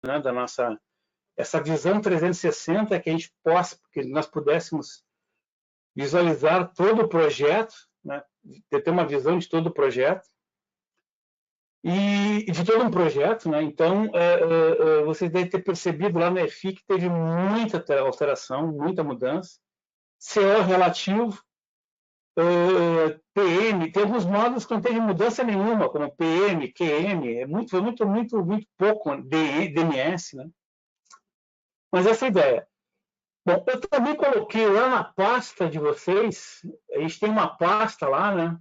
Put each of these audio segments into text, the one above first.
né, da nossa essa visão 360, que a gente possa, que nós pudéssemos visualizar todo o projeto, né, ter uma visão de todo o projeto e de todo um projeto, né? Então, vocês devem ter percebido lá no EFI que teve muita alteração, muita mudança. CO relativo, PM, tem alguns módulos que não teve mudança nenhuma, como PM, QM, foi muito pouco DMS, né? Mas essa é a ideia. Bom, eu também coloquei lá na pasta de vocês, a gente tem uma pasta lá, né?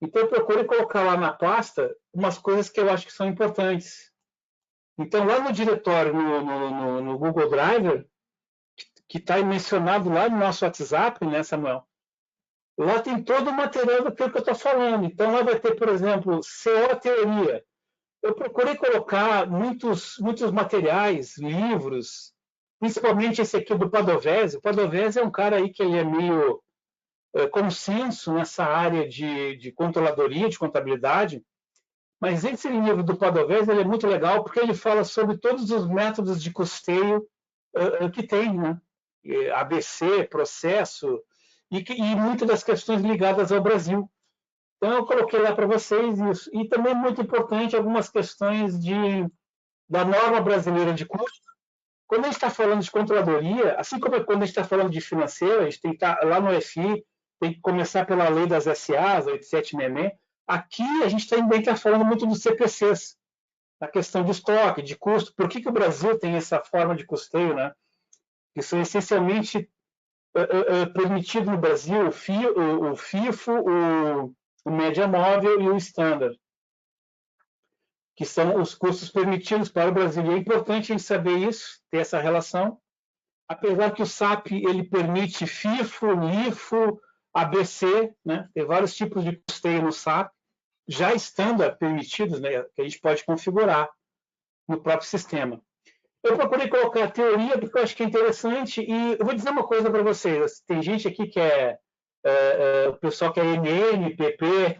Então eu procurei colocar lá na pasta umas coisas que eu acho que são importantes. Então lá no diretório, no Google Drive, que está mencionado lá no nosso WhatsApp, né, Samuel? Lá tem todo o material do que eu estou falando. Então lá vai ter, por exemplo, CO teoria. Eu procurei colocar muitos materiais, livros, principalmente esse aqui do Padovese. O Padovese é um cara aí que ele é meio consenso nessa área de controladoria, de contabilidade, mas esse livro do Padovese ele é muito legal porque ele fala sobre todos os métodos de custeio que tem, né? ABC, processo, e muitas das questões ligadas ao Brasil. Então, eu coloquei lá para vocês isso. E também, muito importante, algumas questões da norma brasileira de custo. Quando a gente está falando de controladoria, assim como quando a gente está falando de financeiro, a gente tem que estar lá no FI, tem que começar pela lei das SAs, 8766. Aqui a gente também está falando muito dos CPCs, a questão de estoque, de custo. Por que o Brasil tem essa forma de custeio, né? Que são essencialmente permitido no Brasil o FIFO, o média móvel e o standard, que são os custos permitidos para o Brasil. E é importante a gente saber isso, ter essa relação, apesar que o SAP ele permite FIFO, LIFO, ABC, né? Tem vários tipos de custeio no SAP, já standard permitidos, né? Que a gente pode configurar no próprio sistema. Eu procurei colocar a teoria porque eu acho que é interessante e eu vou dizer uma coisa para vocês. Tem gente aqui que o pessoal que é MM, PP,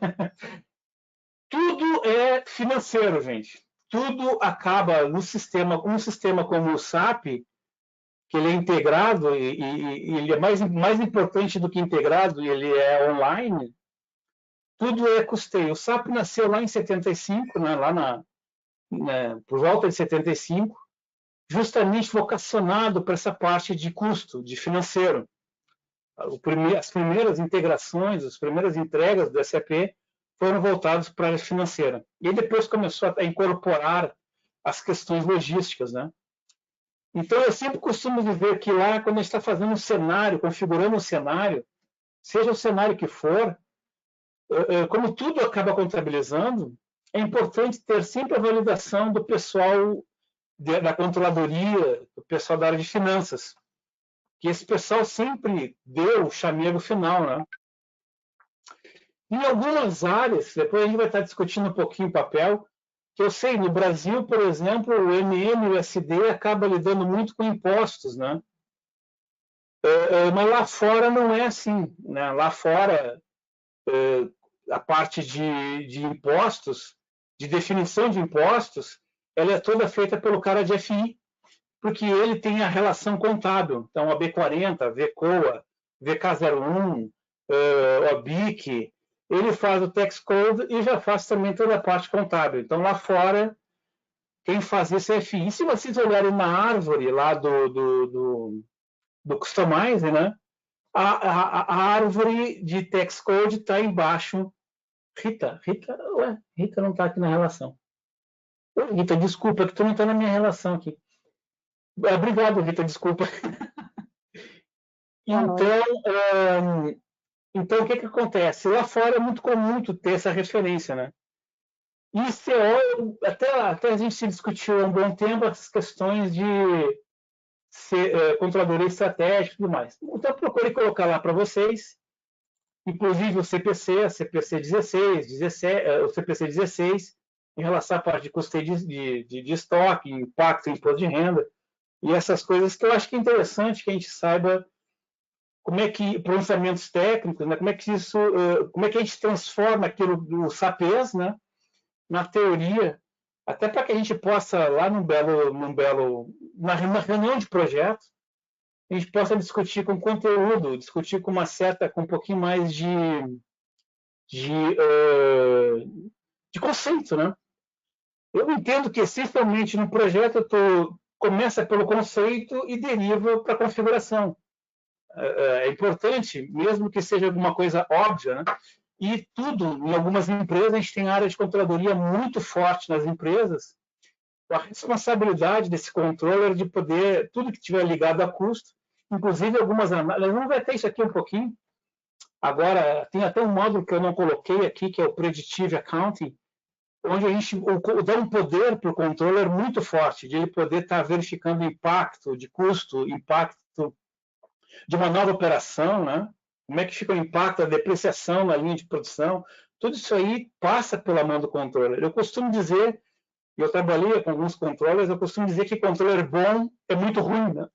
tudo é financeiro, gente. Tudo acaba no sistema, um sistema como o SAP, que ele é integrado e ele é mais importante do que integrado, e ele é online, tudo é custeio. O SAP nasceu lá em 75, né, por volta de 75, justamente vocacionado para essa parte de custo, de financeiro. As primeiras integrações, as primeiras entregas do SAP foram voltadas para a área financeira. E depois começou a incorporar as questões logísticas, né? Então, eu sempre costumo dizer que lá, quando a gente está fazendo um cenário, configurando um cenário, seja o cenário que for, como tudo acaba contabilizando, é importante ter sempre a validação do pessoal da controladoria, do pessoal da área de finanças, que esse pessoal sempre deu o chamego final, né? Em algumas áreas, depois a gente vai estar discutindo um pouquinho o papel, que eu sei, no Brasil, por exemplo, o MM e o SD acaba lidando muito com impostos, né? Mas lá fora não é assim, né? Lá fora, a parte de impostos, de definição de impostos, ela é toda feita pelo cara de FI, porque ele tem a relação contábil. Então, a B40, VCOA, VK01, OBIC, ele faz o tax code e já faz também toda a parte contábil. Então, lá fora, quem faz isso é FI. E se vocês olharem na árvore lá do Customize, né? A árvore de tax code está embaixo. Rita não está aqui na relação. Rita, desculpa, que tu não está na minha relação aqui. Obrigado, Rita, desculpa. Então, o que acontece? Lá fora é muito comum ter essa referência, né? E CO, até a gente se discutiu há um bom tempo as questões de controladoria estratégica e tudo mais. Então, eu procurei colocar lá para vocês, inclusive o CPC, a CPC 16, o CPC 16, em relação à parte de custeio de estoque, impacto em imposto de renda, e essas coisas que eu acho que é interessante que a gente saiba como é que pronunciamentos técnicos, né, como é que a gente transforma aquilo do SAPES, né, na teoria até para que a gente possa, lá na reunião de projeto, a gente possa discutir com conteúdo, discutir com com um pouquinho mais de conceito, né? Eu entendo que, essencialmente, no projeto, tu começa pelo conceito e deriva para a configuração. É importante, mesmo que seja alguma coisa óbvia, né? E tudo, em algumas empresas, a gente tem área de controladoria muito forte nas empresas, a responsabilidade desse controller de poder, tudo que tiver ligado a custo, inclusive algumas análises, não vai ter isso aqui um pouquinho, agora tem até um módulo que eu não coloquei aqui, que é o Predictive Accounting, onde a gente dá um poder para o controller muito forte, de ele poder estar verificando o impacto de custo, impacto de uma nova operação, né? Como é que fica o impacto da depreciação na linha de produção, tudo isso aí passa pela mão do controller. Eu costumo dizer, eu trabalhei com alguns controllers, eu costumo dizer que controller bom é muito ruim, né?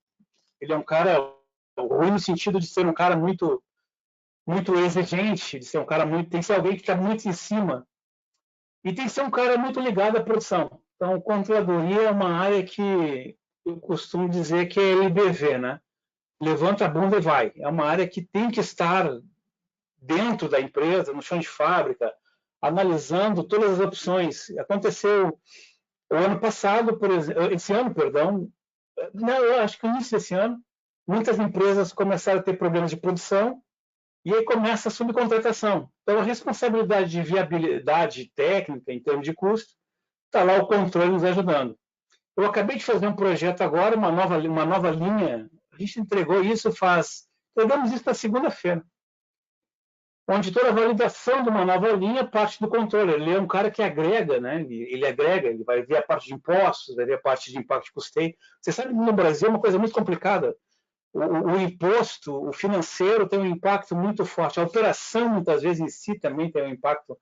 Ele é um cara ruim no sentido de ser um cara muito exigente, de ser um cara muito, tem que ser alguém que está muito em cima. E tem que ser um cara muito ligado à produção. Então, controladoria é uma área que eu costumo dizer que é LBV, né? Levanta a bunda e vai. É uma área que tem que estar dentro da empresa, no chão de fábrica, analisando todas as opções. Aconteceu o ano passado, por exemplo, esse ano, perdão, não, eu acho que no início desse ano, muitas empresas começaram a ter problemas de produção e aí começa a subcontratação. Então, a responsabilidade de viabilidade técnica, em termos de custo, está lá o controle nos ajudando. Eu acabei de fazer um projeto agora, uma nova linha, a gente entregou isso entregamos isso na segunda-feira, onde toda a validação de uma nova linha parte do controle. Ele é um cara que agrega, né? Ele agrega, ele vai ver a parte de impostos, vai ver a parte de impacto de custeio. Você sabe que no Brasil é uma coisa muito complicada. O imposto, o financeiro tem um impacto muito forte. A operação, muitas vezes, em si também tem um impacto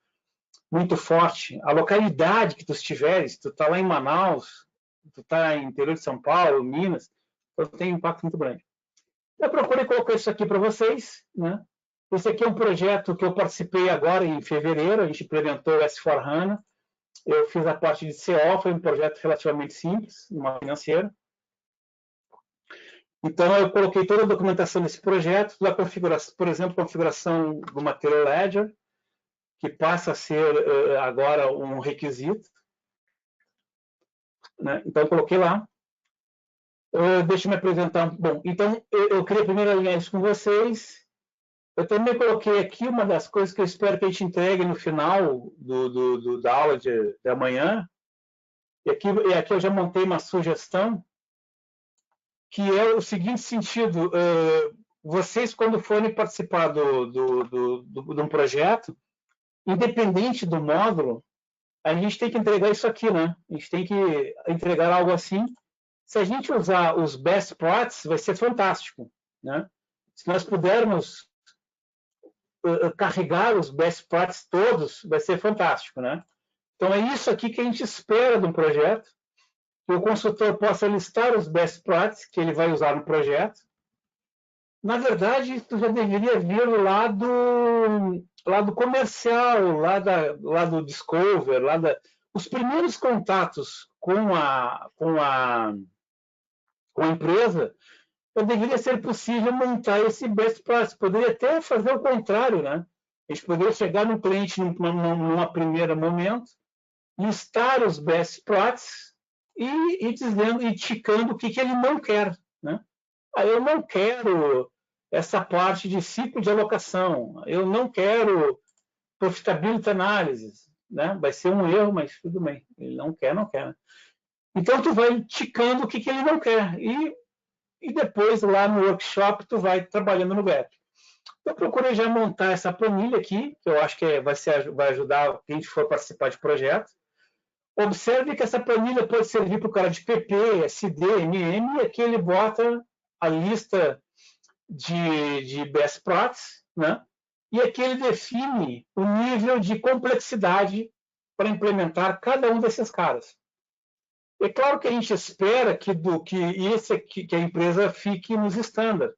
muito forte. A localidade que tu estiveres, tu está lá em Manaus, tu está em interior de São Paulo, Minas, então tem um impacto muito grande. Eu procurei colocar isso aqui para vocês, né? Esse aqui é um projeto que eu participei agora em fevereiro, a gente implementou o S4HANA, eu fiz a parte de CO, foi um projeto relativamente simples, uma financeira. Então, eu coloquei toda a documentação desse projeto, da configuração, por exemplo, configuração do Material Ledger, que passa a ser agora um requisito. Né? Então, eu coloquei lá. Deixa eu me apresentar. Bom, então, eu queria primeiro alinhar isso com vocês. Eu também coloquei aqui uma das coisas que eu espero que a gente entregue no final da aula de amanhã. E aqui eu já montei uma sugestão, que é o seguinte sentido. Vocês, quando forem participar de um projeto, independente do módulo, a gente tem que entregar isso aqui, né? A gente tem que entregar algo assim. Se a gente usar os best practices, vai ser fantástico, né? Se nós pudermos carregar os best practices todos, vai ser fantástico, né? Então, é isso aqui que a gente espera de um projeto, que o consultor possa listar os best practices que ele vai usar no projeto. Na verdade, isso já deveria vir lá do comercial, lá do Discover, os primeiros contatos com a empresa, deveria ser possível montar esse best practice. Poderia até fazer o contrário, né? A gente poderia chegar no cliente num primeiro momento, listar os best practices e dizendo e ticando o que ele não quer, né? Eu não quero essa parte de ciclo de alocação, eu não quero profitability analysis, né? Vai ser um erro, mas tudo bem, ele não quer, não quer. Então, tu vai ticando o que ele não quer e depois, lá no workshop, tu vai trabalhando no gap. Eu procurei já montar essa planilha aqui, que eu acho que vai ajudar quem for participar de projeto. Observe que essa planilha pode servir para o cara de PP, SD, MM, e aqui ele bota a lista de best practices, né? E aqui ele define o nível de complexidade para implementar cada um desses caras. É claro que a gente espera que a empresa fique nos estándares,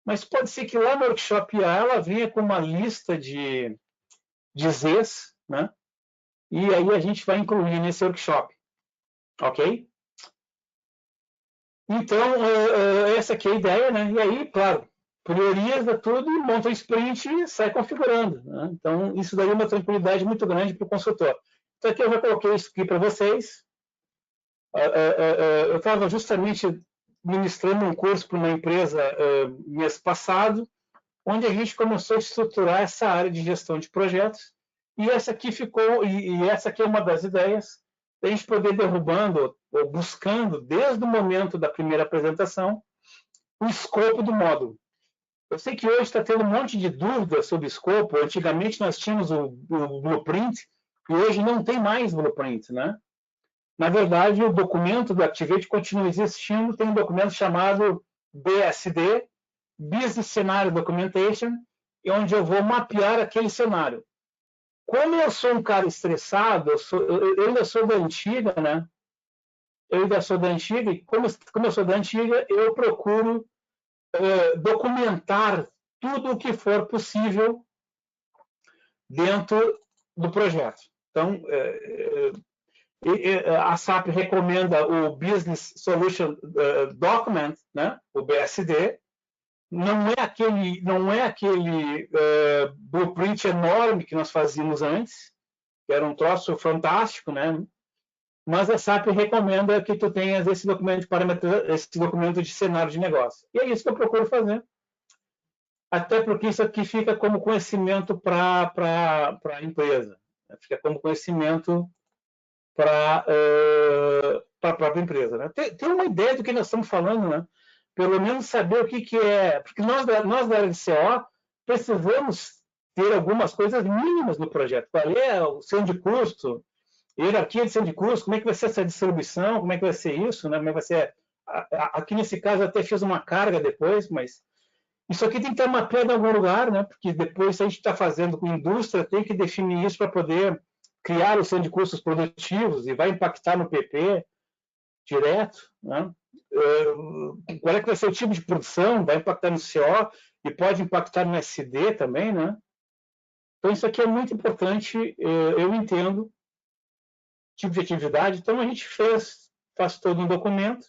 mas pode ser que lá no workshop ela venha com uma lista de Zs, né? E aí a gente vai incluir nesse workshop. Ok? Então, essa aqui é a ideia, né? E aí, claro, prioriza tudo e monta o sprint e sai configurando. Né? Então, isso daí é uma tranquilidade muito grande para o consultor. Então, aqui eu já coloquei isso aqui para vocês. Eu estava justamente ministrando um curso para uma empresa mês passado, onde a gente começou a estruturar essa área de gestão de projetos. E essa aqui ficou, e essa aqui é uma das ideias, a gente poder derrubando ou buscando, desde o momento da primeira apresentação, o escopo do módulo. Eu sei que hoje está tendo um monte de dúvidas sobre escopo. Antigamente nós tínhamos o blueprint e hoje não tem mais blueprint, né? Na verdade, o documento do Activate continua existindo. Tem um documento chamado BSD, Business Scenario Documentation, onde eu vou mapear aquele cenário. Como eu sou um cara estressado, eu ainda sou da antiga, né? Eu ainda sou da antiga, e como eu sou da antiga, eu procuro documentar tudo o que for possível dentro do projeto. Então, a SAP recomenda o Business Solution Document, né? O BSD. Não é aquele blueprint enorme que nós fazíamos antes, que era um troço fantástico, né? Mas a SAP recomenda que tu tenhas esse documento de parâmetros, esse documento de cenário de negócio. E é isso que eu procuro fazer. Até porque isso aqui fica como conhecimento para a empresa. Fica como conhecimento para a própria empresa. Né? Tem uma ideia do que nós estamos falando, né? Pelo menos saber o que é. Porque nós da área de CO precisamos ter algumas coisas mínimas no projeto. Qual é o centro de custo, hierarquia de centro de custo, como é que vai ser essa distribuição, como é que vai ser isso, né? Como é que vai ser. Aqui nesse caso eu até fiz uma carga depois, mas isso aqui tem que estar mapeado em algum lugar, né? Porque depois, se a gente está fazendo com indústria, tem que definir isso para poder criar o centro de custos produtivos e vai impactar no PP direto, né? Qual é que vai ser o tipo de produção? Vai impactar no CO e pode impactar no SD também, né? Então, isso aqui é muito importante, eu entendo, tipo de atividade. Então, a gente faz todo um documento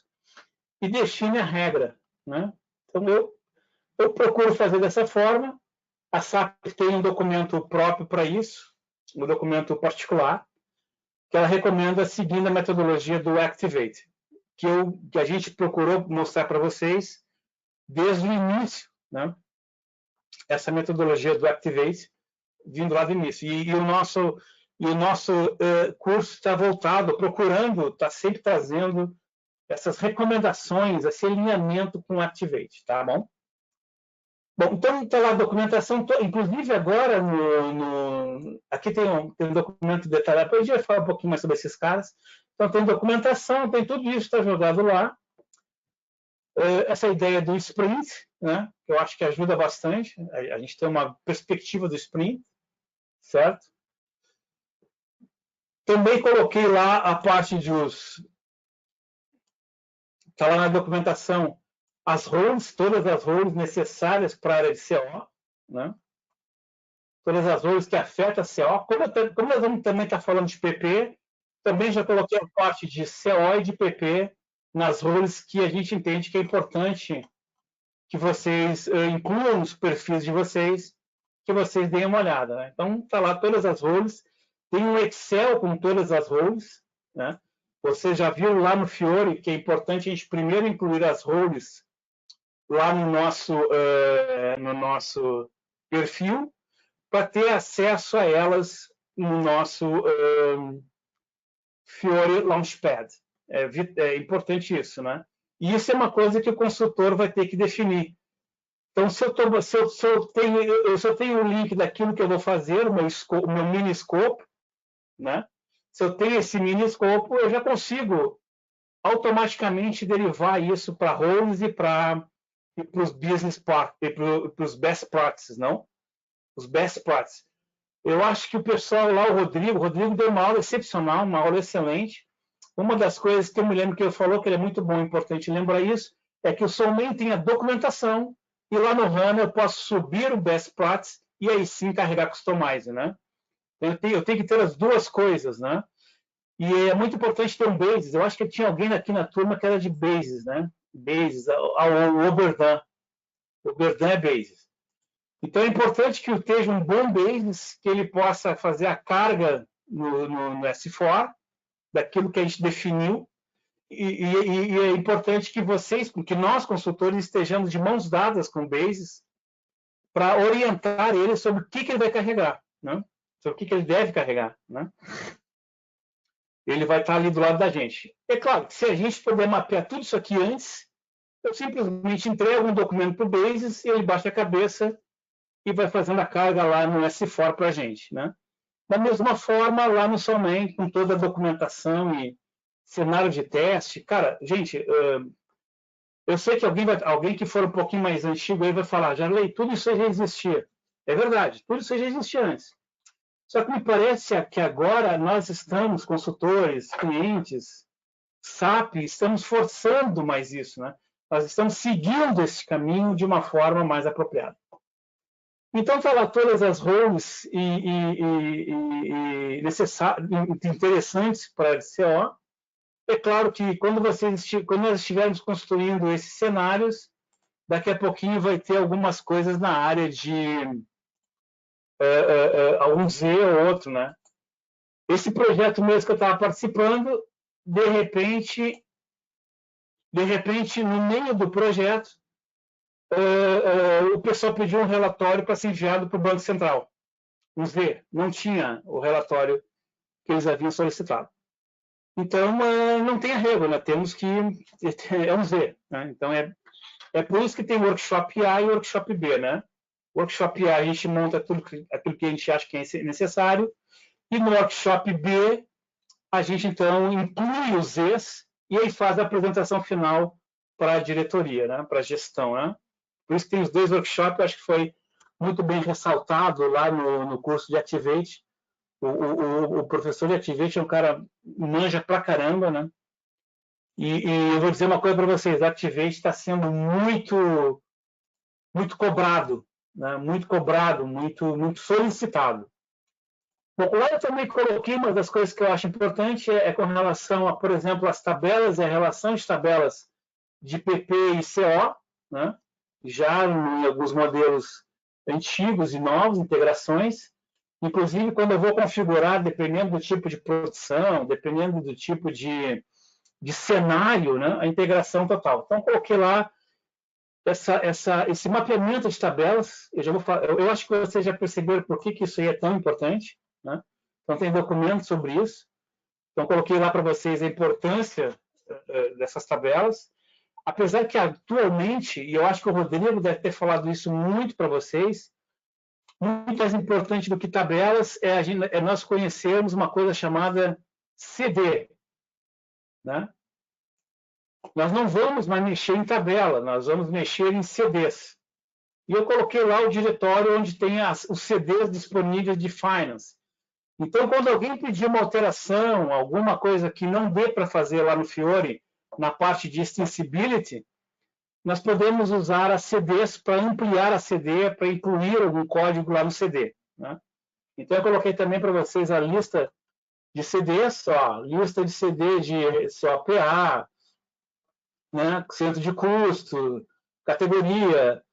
e define a regra, né? Então, eu procuro fazer dessa forma. A SAP tem um documento próprio para isso, um documento particular, que ela recomenda seguindo a metodologia do Activate, que a gente procurou mostrar para vocês desde o início, né? Essa metodologia do Activate, vindo lá do início. E o nosso curso está voltado, está sempre trazendo essas recomendações, esse alinhamento com o Activate, tá bom? Bom, então está lá a documentação, inclusive agora, aqui tem um documento detalhado, depois a gente vai falar um pouquinho mais sobre esses caras. Então tem documentação, tem tudo isso, está jogado lá. Essa ideia do sprint, né, que eu acho que ajuda bastante, a gente tem uma perspectiva do sprint, certo? Também coloquei lá a parte está lá na documentação, todas as roles necessárias para a área de CO, né? Todas as roles que afetam a CO. Como nós vamos também estar falando de PP, também já coloquei a parte de CO e de PP nas roles que a gente entende que é importante que vocês incluam nos perfis de vocês, que vocês deem uma olhada. Né? Então, está lá todas as roles. Tem um Excel com todas as roles. Né? Você já viu lá no Fiori que é importante a gente primeiro incluir as roles lá no nosso perfil, para ter acesso a elas no nosso Fiori Launchpad. É importante isso, né? E isso é uma coisa que o consultor vai ter que definir. Então, se eu tenho o link daquilo que eu vou fazer, o meu mini escopo, né? Se eu tenho esse mini escopo, eu já consigo automaticamente derivar isso para roles e para os business practices, para os best practices, não? Os best practices. Eu acho que o pessoal lá, o Rodrigo deu uma aula excepcional, uma aula excelente. Uma das coisas que eu me lembro que ele falou, que ele é muito bom, importante lembrar isso, é que o Soulman tem a documentação e lá no HANA eu posso subir o best practice e aí sim carregar customize, né? Eu tenho que ter as duas coisas, né? E é muito importante ter um Basis. Eu acho que tinha alguém aqui na turma que era de Basis, né? Basis, o Oberdan. O Oberdan é Basis. Então é importante que esteja um bom Basis, que ele possa fazer a carga no S4, daquilo que a gente definiu, e é importante que vocês, que nós consultores estejamos de mãos dadas com o Basis para orientar ele sobre o que ele vai carregar, né? Sobre o que ele deve carregar, né? Ele vai estar ali do lado da gente. É claro que se a gente puder mapear tudo isso aqui antes, eu simplesmente entrego um documento para o Basis e ele baixa a cabeça e vai fazendo a carga lá no S4 para a gente, né? Da mesma forma, lá no Solman, com toda a documentação e cenário de teste. Cara, gente, eu sei que alguém que for um pouquinho mais antigo aí vai falar, Jarley, tudo isso já existia. É verdade, tudo isso já existia antes. Só que me parece que agora nós estamos, consultores, clientes, SAP, estamos forçando mais isso, né? Nós estamos seguindo esse caminho de uma forma mais apropriada. Então, falar todas as roles interessantes para a CO, é claro que quando nós estivermos construindo esses cenários, daqui a pouquinho vai ter algumas coisas na área de algum Z ou outro, né? Esse projeto mesmo que eu estava participando, de repente, no meio do projeto, o pessoal pediu um relatório para ser enviado para o Banco Central. Um Z, não tinha o relatório que eles haviam solicitado. Então, não tem arrego, né? Temos que... É um Z, né? Então, é por isso que tem workshop A e workshop B, né? Workshop A, a gente monta aquilo que a gente acha que é necessário, e no workshop B, a gente, então, inclui os Zs e aí faz a apresentação final para a diretoria, né? Para a gestão, né? Por isso que tem os dois workshops, eu acho que foi muito bem ressaltado lá no curso de Activate. O professor de Activate é um cara manja pra caramba, né? E eu vou dizer uma coisa para vocês, Activate está sendo muito cobrado, né? Muito cobrado, muito solicitado. Bom, lá eu também coloquei uma das coisas que eu acho importante é com relação a, por exemplo, as tabelas e a relação de tabelas de PP e CO, né? Já em alguns modelos antigos e novos, integrações. Inclusive, quando eu vou configurar, dependendo do tipo de produção, dependendo do tipo de cenário, né, a integração total. Então, coloquei lá esse mapeamento de tabelas. Eu acho que vocês já perceberam por que isso aí é tão importante, né? Então, tem documentos sobre isso. Então, coloquei lá para vocês a importância dessas tabelas. Apesar que, atualmente, e eu acho que o Rodrigo deve ter falado isso muito para vocês, muito mais importante do que tabelas é nós conhecermos uma coisa chamada CD, né? Nós não vamos mais mexer em tabela, nós vamos mexer em CDs. E eu coloquei lá o diretório onde tem os CDs disponíveis de Finance. Então, quando alguém pedir uma alteração, alguma coisa que não dê para fazer lá no Fiori, na parte de extensibility, nós podemos usar as CDs para ampliar a CD, para incluir algum código lá no CD, né? Então, eu coloquei também para vocês a lista de CDs, lista de CD de PA, né, centro de custo, categoria.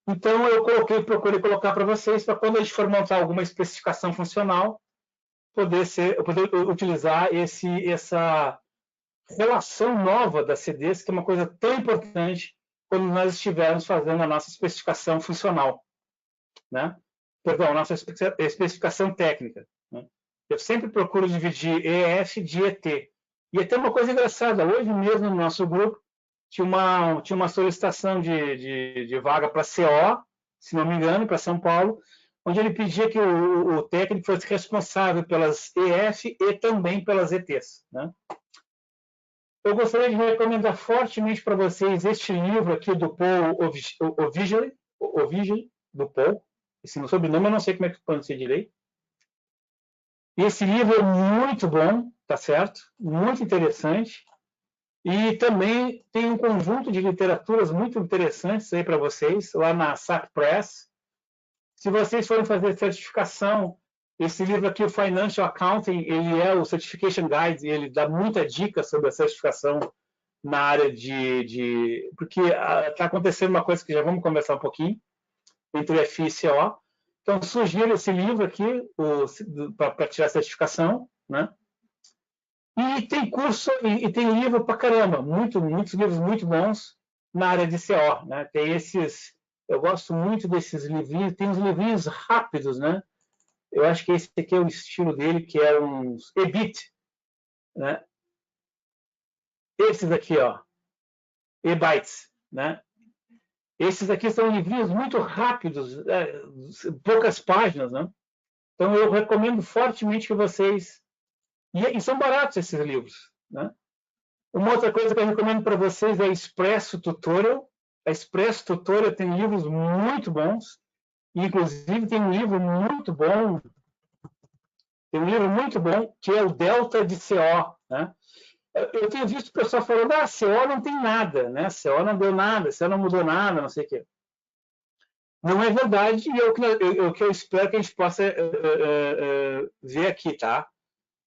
Então, eu procurei colocar para vocês, para quando a gente for montar alguma especificação funcional, poder utilizar essa relação nova das CDs, que é uma coisa tão importante quando nós estivermos fazendo a nossa especificação funcional, né? Perdão, a nossa especificação técnica, né? Eu sempre procuro dividir EF de ET. E até uma coisa engraçada, hoje mesmo no nosso grupo tinha uma solicitação de vaga para CO, se não me engano, para São Paulo, onde ele pedia que o técnico fosse responsável pelas EF e também pelas ETs, né? Eu gostaria de recomendar fortemente para vocês este livro aqui do Paul Ovigeli, do Paul. Esse sobrenome eu não sei como é que pronuncia direito. E esse livro é muito bom, tá certo? Muito interessante. E também tem um conjunto de literaturas muito interessantes aí para vocês, lá na SAP Press. Se vocês forem fazer certificação, Esse livro aqui, o Financial Accounting, ele é o Certification Guide, ele dá muita dica sobre a certificação na área porque está acontecendo uma coisa que já vamos conversar um pouquinho, entre o FI e CO. Então, sugiro esse livro aqui para tirar a certificação, né? E tem curso e tem livro para caramba, muitos livros muito bons na área de CO, né? Tem esses, eu gosto muito desses livrinhos, tem uns livrinhos rápidos, né? Eu acho que esse aqui é o estilo dele, que é uns EBIT, né? Esses aqui, ó, eBytes, né? Esses aqui são livrinhos muito rápidos, poucas páginas, né? Então eu recomendo fortemente que vocês... E são baratos esses livros, né? Uma outra coisa que eu recomendo para vocês é a Expresso Tutorial. A Expresso Tutorial tem livros muito bons, inclusive tem um livro muito bom, que é o Delta de CO, né? Eu tenho visto o pessoal falando, CO não tem nada, né? CO não deu nada, CO não mudou nada, não sei o quê. Não é verdade, e é o que eu espero que a gente possa ver aqui, tá?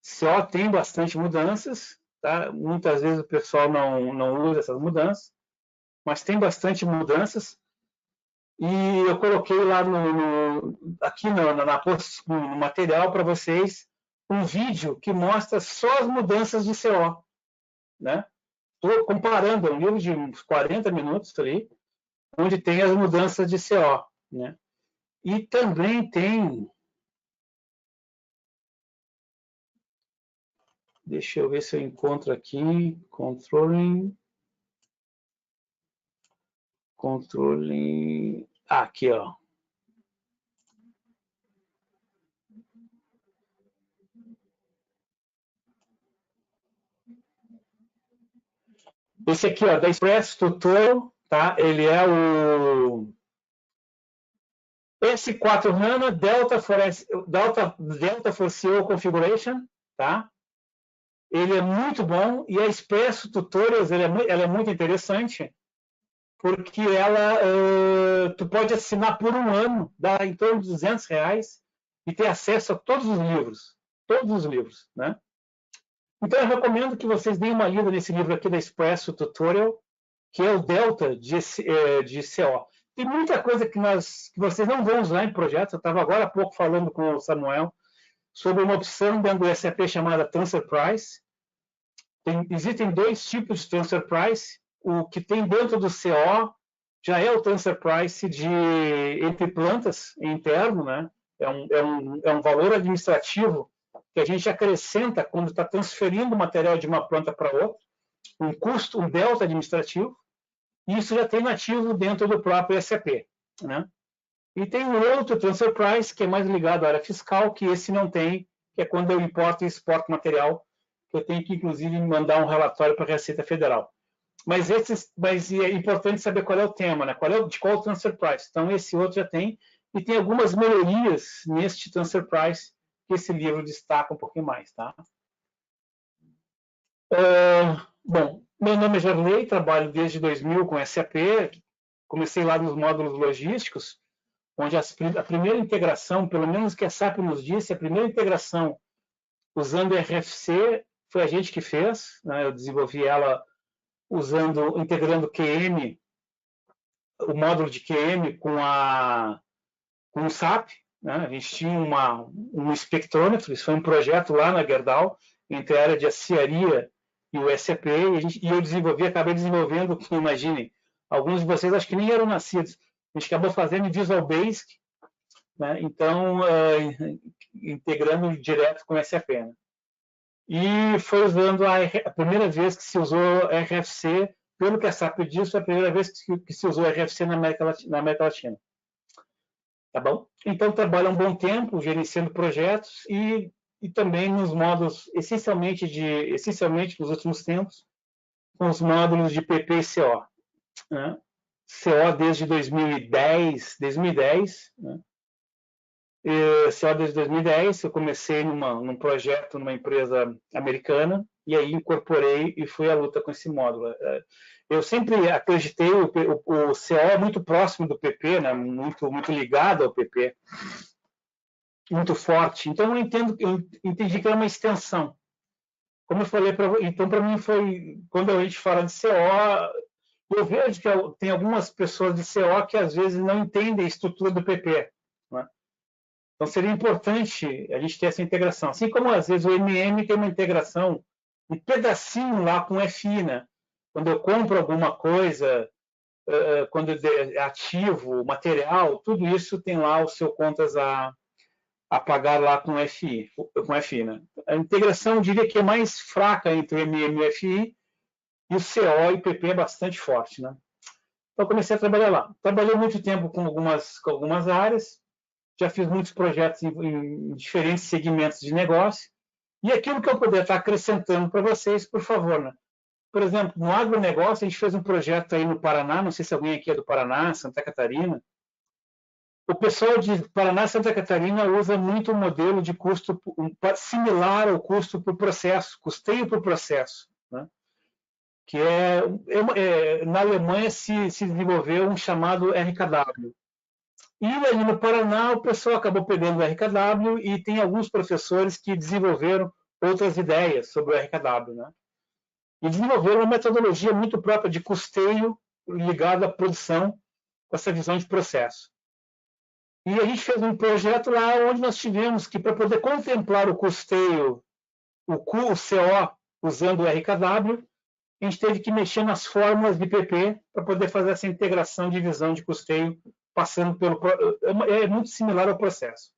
CO tem bastante mudanças, tá? Muitas vezes o pessoal não usa essas mudanças, mas tem bastante mudanças. E eu coloquei lá aqui no material para vocês um vídeo que mostra só as mudanças de CO, né? Estou comparando, é um livro de uns 40 minutos ali, onde tem as mudanças de CO, né? E também tem... Deixa eu ver se eu encontro aqui. Controlling. Aqui, ó. Esse aqui, ó, da Express Tutorial, tá? Ele é o S4 HANA Delta for CO Configuration, tá? Ele é muito bom e a Expresso Tutorials ela é muito interessante porque tu pode assinar por um ano, dá em torno de R$200 e ter acesso a todos os livros, né? Então eu recomendo que vocês deem uma lida nesse livro aqui da Expresso Tutorial, que é o Delta de CO. Tem muita coisa que vocês não vão usar em projetos. Eu estava agora há pouco falando com o Samuel sobre uma opção dentro do SAP chamada Transfer Price. Existem dois tipos de Transfer Price. O que tem dentro do CO já é o Transfer Price entre plantas interno, né? É um valor administrativo que a gente acrescenta quando está transferindo material de uma planta para outra, um custo, um delta administrativo. Isso já tem nativo dentro do próprio SAP, né? E tem um outro Transfer Price, que é mais ligado à área fiscal, que esse não tem, que é quando eu importo e exporto material, que eu tenho que, inclusive, mandar um relatório para a Receita Federal. Mas é importante saber qual é o tema, né? De qual Transfer Price. Então, esse outro já tem, e tem algumas melhorias neste Transfer Price, que esse livro destaca um pouquinho mais, tá? Bom, meu nome é Jarley, trabalho desde 2000 com SAP, comecei lá nos módulos logísticos, onde a primeira integração, pelo menos que a SAP nos disse, a primeira integração usando RFC foi a gente que fez, né? Eu desenvolvi ela integrando QM, o módulo de QM com o SAP, né? A gente tinha um espectrômetro, isso foi um projeto lá na Gerdau, entre a área de aciaria e o SAP, e eu acabei desenvolvendo, imaginem, alguns de vocês acho que nem eram nascidos, a gente acabou fazendo em Visual Basic, né? Então, integrando direto com o SAP. Né? E foi usando a primeira vez que se usou RFC, pelo que a SAP disse, foi a primeira vez que se usou RFC na América Latina. Tá bom? Então, trabalha um bom tempo gerenciando projetos e também nos módulos, essencialmente nos últimos tempos, com os módulos de PP e CO. Né? CO desde 2010, né? CO desde 2010, eu comecei num projeto numa empresa americana e aí incorporei e fui à luta com esse módulo. Eu sempre acreditei, o CO é muito próximo do PP, né? muito ligado ao PP. muito forte. Então, eu entendi que era uma extensão. Como eu falei, então, para mim, foi... Quando a gente fala de CO, eu vejo que tem algumas pessoas de CO que, às vezes, não entendem a estrutura do PP. Né? Então, seria importante a gente ter essa integração. Assim como, às vezes, o MM tem uma integração, um pedacinho lá com o FI, né? Quando eu compro alguma coisa, quando é ativo, material, tudo isso tem lá o seu contas a pagar lá com o FI, né? A integração, eu diria que é mais fraca entre o MM e o FI, e o CO e o PP é bastante forte, né? Então, comecei a trabalhar lá. Trabalhei muito tempo com algumas áreas, já fiz muitos projetos em diferentes segmentos de negócio, e aquilo que eu puder estar acrescentando para vocês, por favor, né? Por exemplo, no agronegócio, a gente fez um projeto aí no Paraná, não sei se alguém aqui é do Paraná, Santa Catarina. O pessoal de Paraná e Santa Catarina usa muito o modelo de custo similar ao custo por processo, custeio por processo, né? Que na Alemanha se desenvolveu um chamado RKW. E ali no Paraná o pessoal acabou pegando o RKW e tem alguns professores que desenvolveram outras ideias sobre o RKW, né? E desenvolveram uma metodologia muito própria de custeio ligada à produção, com essa visão de processo. E a gente fez um projeto lá onde nós tivemos que, para poder contemplar o custeio, o CO, usando o RKW, a gente teve que mexer nas fórmulas de PP para poder fazer essa integração de visão de custeio, passando pelo... É muito similar ao processo.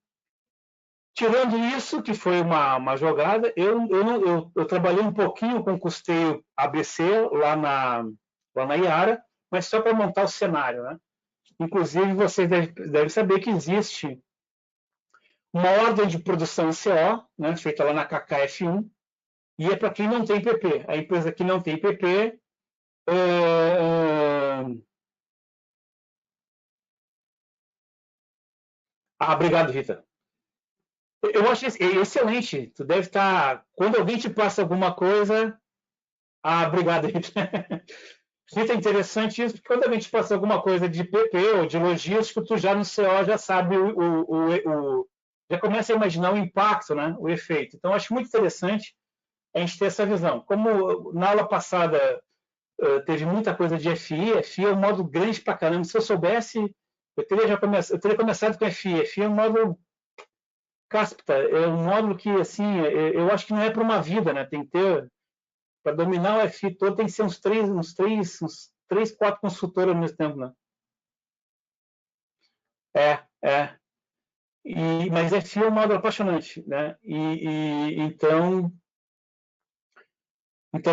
Tirando isso, que foi uma jogada, eu trabalhei um pouquinho com custeio ABC lá na Iara, mas só para montar o cenário, né? Inclusive, vocês devem saber que existe uma ordem de produção CO, né, feita lá na KKF1, e é para quem não tem PP. A empresa que não tem PP... obrigado, Rita. Eu acho excelente. Tu deve estar... Quando alguém te passa alguma coisa... obrigado, Rita. Rita, é interessante isso, porque quando alguém te passa alguma coisa de PP ou de logístico, tu já no CO já sabe já começa a imaginar o impacto, né? O efeito. Então, acho muito interessante a gente ter essa visão. Como na aula passada teve muita coisa de FI, FI é um modo grande pra caramba. Se eu soubesse, eu teria começado com FI. FI é um módulo cáspita, é um módulo que, assim, eu acho que não é para uma vida, né? Tem que ter, para dominar o FI todo, tem que ser uns três, 4 consultores ao mesmo tempo, né? Mas FI é um módulo apaixonante, né? Então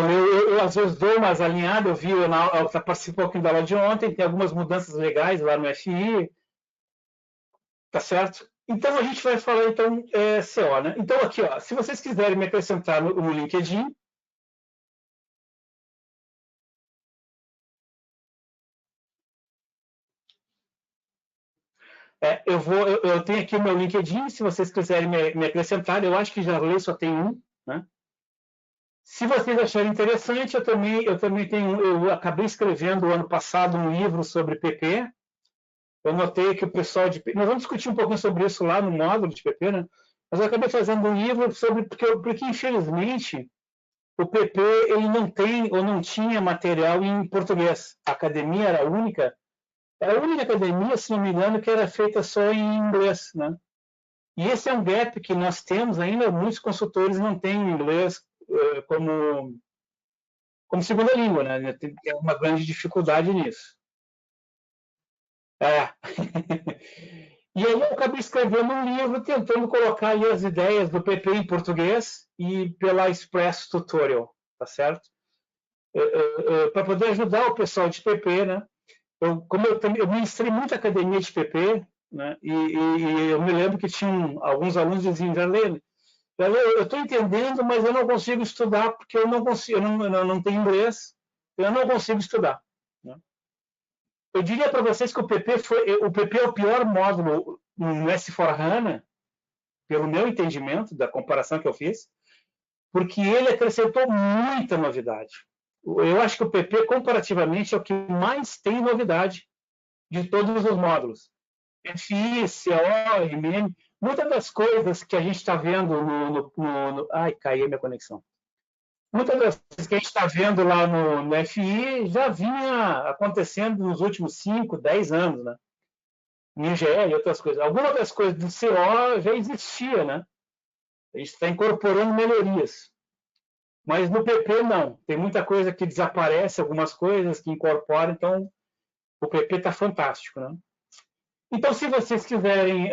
eu às vezes dou umas alinhadas, eu participei um pouquinho da aula de ontem, tem algumas mudanças legais lá no FI, tá certo? Então a gente vai falar então CO, né? Então aqui, ó, se vocês quiserem me acrescentar no LinkedIn, eu tenho aqui o meu LinkedIn, se vocês quiserem me acrescentar, eu acho que já lê, só tem um, né? Se vocês acharem interessante, eu também tenho, eu acabei escrevendo ano passado um livro sobre PP. Eu notei que o pessoal nós vamos discutir um pouquinho sobre isso lá no módulo de PP, né? Mas eu acabei fazendo um livro sobre porque infelizmente o PP ele não tem ou não tinha material em português. A academia era a única academia, se não me engano, que era feita só em inglês, né? E esse é um gap que nós temos ainda, muitos consultores não têm inglês como segunda língua, né? Tem uma grande dificuldade nisso. E aí eu acabei escrevendo um livro tentando colocar aí as ideias do PP em português e pela Express Tutorial, tá certo? Para poder ajudar o pessoal de PP, né? Eu ministrei muita academia de PP, né? E eu me lembro que tinha alguns alunos que diziam, eu estou entendendo, mas eu não consigo estudar porque eu não tenho inglês, eu não consigo estudar. Né? Eu diria para vocês que o PP é o pior módulo no S4HANA, pelo meu entendimento, da comparação que eu fiz, porque ele acrescentou muita novidade. Eu acho que o PP, comparativamente, é o que mais tem novidade de todos os módulos. FI, CO, MM, muitas das coisas que a gente está vendo Ai, caiu a minha conexão. Muitas das coisas que a gente está vendo lá no FI já vinha acontecendo nos últimos 5, 10 anos, né? No IGL e outras coisas. Algumas das coisas do CO já existia, né? A gente está incorporando melhorias. Mas no PP não. Tem muita coisa que desaparece, algumas coisas que incorporam, então o PP está fantástico, né? Então, se vocês quiserem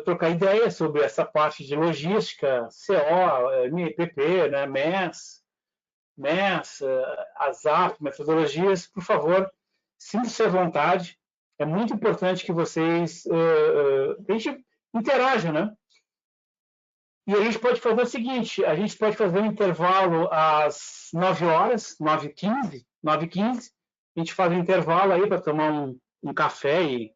trocar ideias sobre essa parte de logística, CO, PP, né, MES, ASAP, metodologias, por favor, sinta-se à vontade. É muito importante que vocês a gente interajam, né? E a gente pode fazer o seguinte, a gente pode fazer um intervalo às 9 horas, 9h15, 9h15, a gente faz um intervalo aí para tomar um café e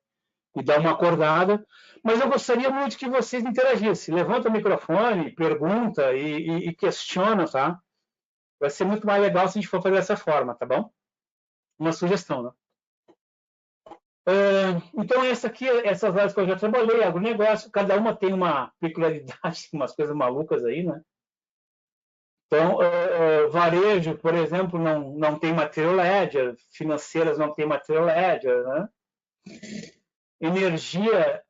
dar uma acordada, mas eu gostaria muito que vocês interagissem. Levanta o microfone, pergunta e questiona, tá? Vai ser muito mais legal se a gente for fazer dessa forma, tá bom? Uma sugestão, né? Então, essas áreas que eu já trabalhei, agronegócio, cada uma tem uma peculiaridade, umas coisas malucas aí, né? Então, varejo, por exemplo, não tem material ledger, financeiras não tem material ledger, né? Energia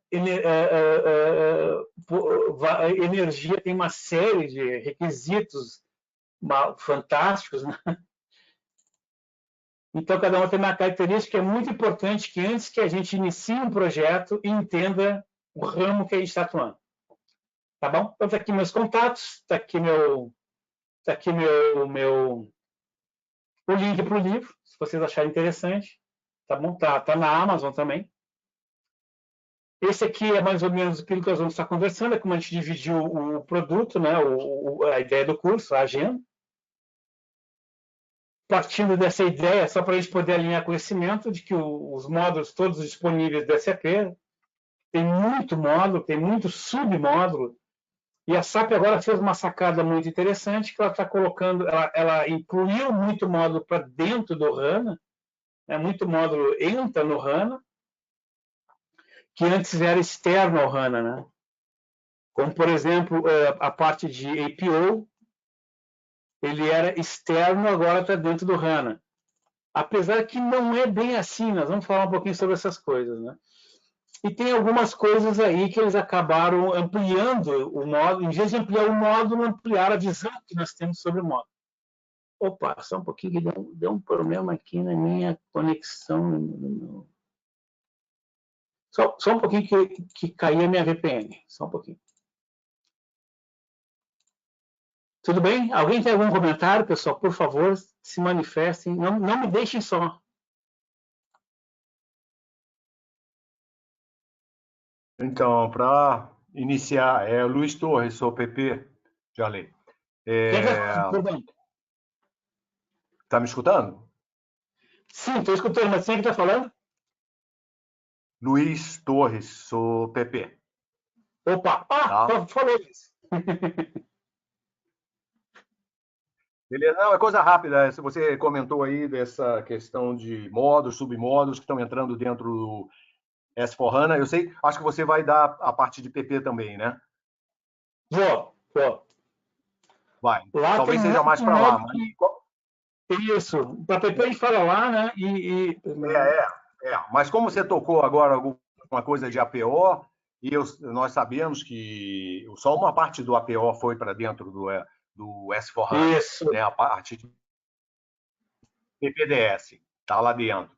tem uma série de requisitos fantásticos, né? Então, cada uma tem uma característica. É muito importante que antes que a gente inicie um projeto, entenda o ramo que a gente está atuando. Tá bom? Então, está aqui meus contatos, está aqui o link para o livro, se vocês acharem interessante. Tá bom? Tá na Amazon também. Esse aqui é mais ou menos aquilo que nós vamos estar conversando, é como a gente dividiu o produto, né? A ideia do curso, a agenda. Partindo dessa ideia, só para a gente poder alinhar conhecimento de que os módulos todos disponíveis do SAP, tem muito módulo, tem muito submódulo, e a SAP agora fez uma sacada muito interessante, que ela está colocando, ela incluiu muito módulo para dentro do HANA, né, muito módulo entra no HANA, que antes era externo ao HANA, né? Como, por exemplo, a parte de APO, ele era externo, agora está dentro do HANA. Apesar que não é bem assim, nós vamos falar um pouquinho sobre essas coisas, né? E tem algumas coisas aí que eles acabaram ampliando o módulo, em vez de ampliar o módulo, ampliar a visão que nós temos sobre o módulo. Opa, só um pouquinho que deu um problema aqui na minha conexão. Só um pouquinho que caiu a minha VPN, só um pouquinho. Tudo bem? Alguém tem algum comentário, pessoal? Por favor, se manifestem. Não me deixem só. Então, para iniciar, Luiz Torres, sou PP, já li. Está me escutando? Sim, estou escutando, mas quem é que está falando? Luiz Torres, sou PP. Opa, falou isso. Beleza, não, é coisa rápida. Se você comentou aí dessa questão de módulos, submódulos que estão entrando dentro do S4HANA, eu sei, acho que você vai dar a parte de PP também, né? Vou. Vai. Lá talvez seja mais para lá. Mas... Isso. Para PP a gente fala lá, né? Mas como você tocou agora alguma coisa de APO, e nós sabemos que só uma parte do APO foi para dentro do S4HANA. Isso. Né? A parte de PPDS está lá dentro.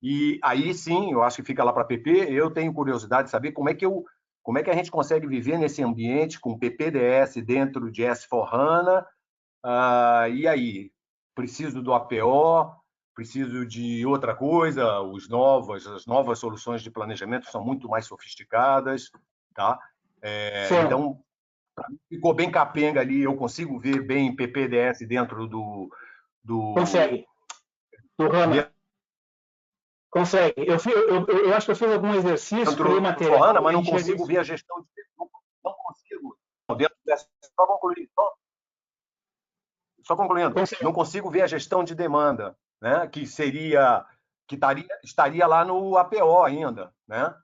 E aí sim, eu acho que fica lá para PP. Eu tenho curiosidade de saber como é que a gente consegue viver nesse ambiente com PPDS dentro de S4HANA. E aí, preciso do APO, preciso de outra coisa, as novas soluções de planejamento são muito mais sofisticadas, tá? Então, ficou bem capenga ali, eu consigo ver bem PPDS dentro do Consegue. Do HANA. Consegue. Eu acho que eu fiz algum exercício, criei material. HANA, mas não consigo ver a gestão de... Não consigo. Dentro dessa... Só concluir. Só concluindo. Não consigo ver a gestão de demanda, né? Que estaria lá no APO ainda, né?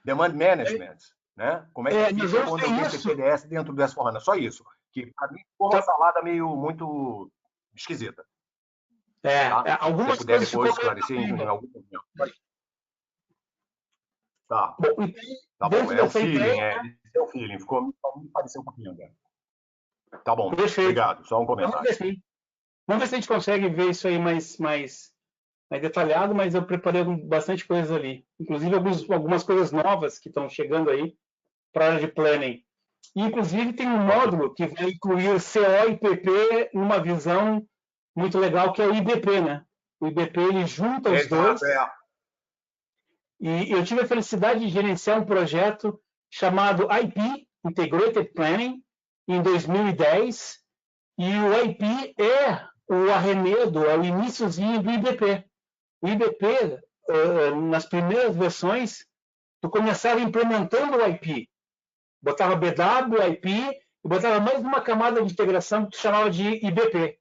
Demand Management, né? Como é que fica quando eu tenho PPDS dentro do S4HANA? Só isso. Que, para mim, ficou uma salada meio muito esquisita. Tá? Algumas Se puder coisas depois esclarecer em algum momento. Tá. Bom, Tá bom, é o feeling, é o feeling. Me pareceu um pouquinho, né? Tá bom, perfeito. obrigado. Só um comentário. Vamos ver se a gente consegue ver isso aí mais detalhado, mas eu preparei bastante coisa ali. Inclusive algumas coisas novas que estão chegando aí para a área de planning. E, inclusive, tem um módulo que vai incluir CO e PP numa visão muito legal, que é o IBP, né? O IBP, ele junta os dois. E eu tive a felicidade de gerenciar um projeto chamado IP, Integrated Planning, em 2010. E o IP é o arremedo, é o iniciozinho do IBP. O IBP, nas primeiras versões, tu começava implementando o IP. Botava BW, IP, e botava mais uma camada de integração que tu chamava de IBP.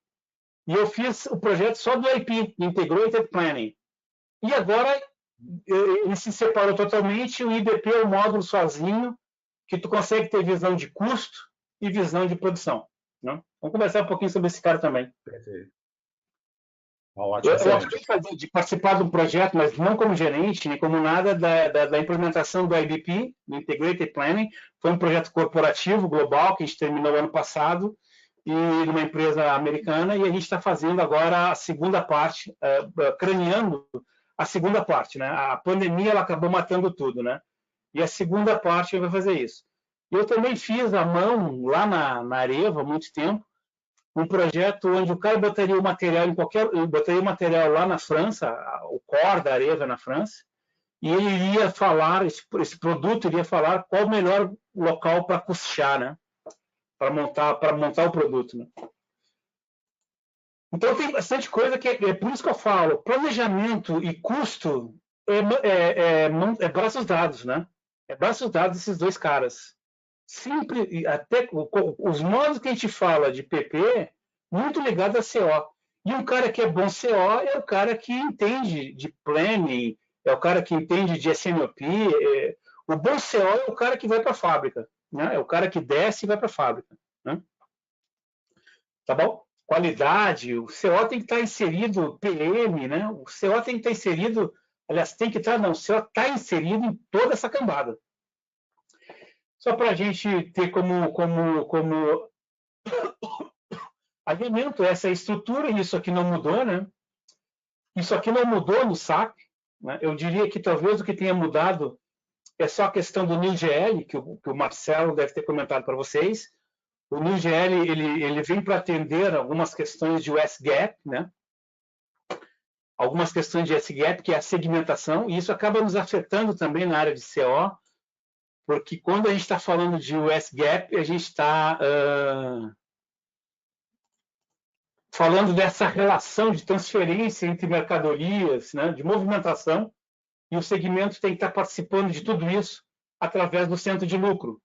E eu fiz o projeto só do IP, Integrated Planning. E agora ele se separou totalmente, o IBP é um módulo sozinho, que tu consegue ter visão de custo e visão de produção. Né? Vamos conversar um pouquinho sobre esse cara também. Perfeito. Ótimo, eu acabei de participar de um projeto, mas não como gerente, nem como nada, da implementação do IBP, do Integrated Planning. Foi um projeto corporativo, global, que a gente terminou ano passado, e numa empresa americana, e a gente está fazendo agora a segunda parte, craneando a segunda parte. Né? A pandemia ela acabou matando tudo, né? E a segunda parte vai fazer isso. Eu também fiz à mão, lá na Areva, há muito tempo, um projeto onde o cara botaria o material botaria o material lá na França, o core da Areva na França, e ele iria falar, esse produto iria falar qual o melhor local para custear, né? Para montar o produto, né? Então tem bastante coisa que é por isso que eu falo, planejamento e custo é braços dados, né? É braços dados esses dois caras. Sempre, até os modos que a gente fala de PP, muito ligado a CO. E um cara que é bom CO é o cara que entende de planning, é o cara que entende de SNOP. O bom CO é o cara que vai para a fábrica, né? É o cara que desce e vai para a fábrica. Né? Tá bom? Qualidade, o CO tem que estar inserido, PM, né? O CO tem que estar inserido, aliás, tem que estar, não, o CO está inserido em toda essa cambada. Só para a gente ter como alimento essa estrutura, e isso aqui não mudou, né? Isso aqui não mudou no SAP. Né? Eu diria que talvez o que tenha mudado é só a questão do NewGL, que o Marcelo deve ter comentado para vocês. O NewGL ele vem para atender algumas questões de US-GAP, né? Algumas questões de US-GAP, que é a segmentação, e isso acaba nos afetando também na área de CO, porque quando a gente está falando de US-GAP, a gente está falando dessa relação de transferência entre mercadorias, né, de movimentação, e o segmento tem que estar participando de tudo isso através do centro de lucro.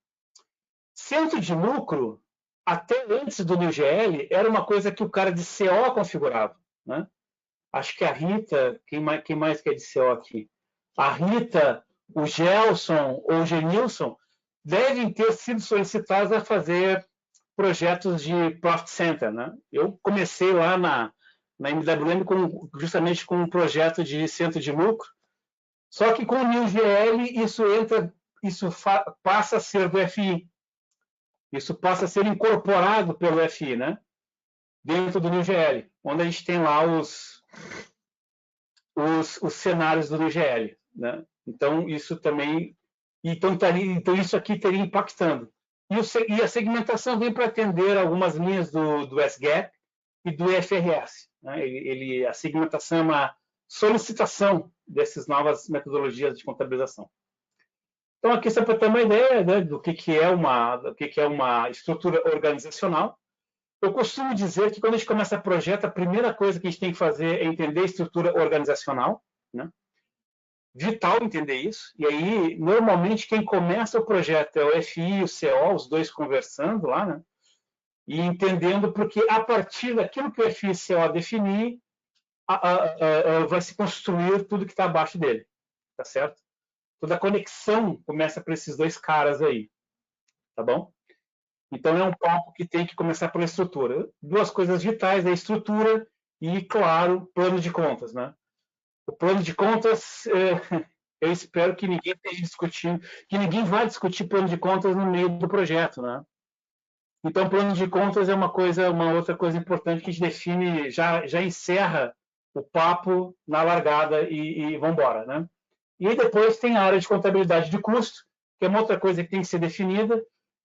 Centro de lucro, até antes do NewGL, era uma coisa que o cara de CO configurava. Né? Acho que a Rita, quem mais que é de CO aqui? A Rita, o Gelson ou o Genilson devem ter sido solicitados a fazer projetos de Profit Center. Né? Eu comecei lá na MWM justamente com um projeto de centro de lucro, só que com o NewGL isso passa a ser do FI. Isso passa a ser incorporado pelo FI, né? Dentro do NewGL, onde a gente tem lá os cenários do NewGL. Né? Então, isso também... Então, isso aqui teria impactando. E a segmentação vem para atender algumas linhas do SGAP e do FRS. Né? A segmentação é uma solicitação dessas novas metodologias de contabilização. Então, aqui só para ter uma ideia, né, do que é uma estrutura organizacional. Eu costumo dizer que quando a gente começa projeto, a primeira coisa que a gente tem que fazer é entender a estrutura organizacional. Né? Vital entender isso. E aí, normalmente, quem começa o projeto é o FI e o CO, os dois conversando lá, né? E entendendo, porque a partir daquilo que o FI e o CO definir, vai se construir tudo que está abaixo dele. Tá certo? toda a conexão começa para esses dois caras aí, tá bom? Então, é um papo que tem que começar pela estrutura. Duas coisas vitais, a estrutura e, claro, plano de contas, né? O plano de contas, eu espero que ninguém esteja discutindo, que ninguém vá discutir plano de contas no meio do projeto, né? Então, plano de contas é uma outra coisa importante que a gente define, já encerra o papo na largada e vamos embora, né? E aí depois tem a área de contabilidade de custo, que é uma outra coisa que tem que ser definida,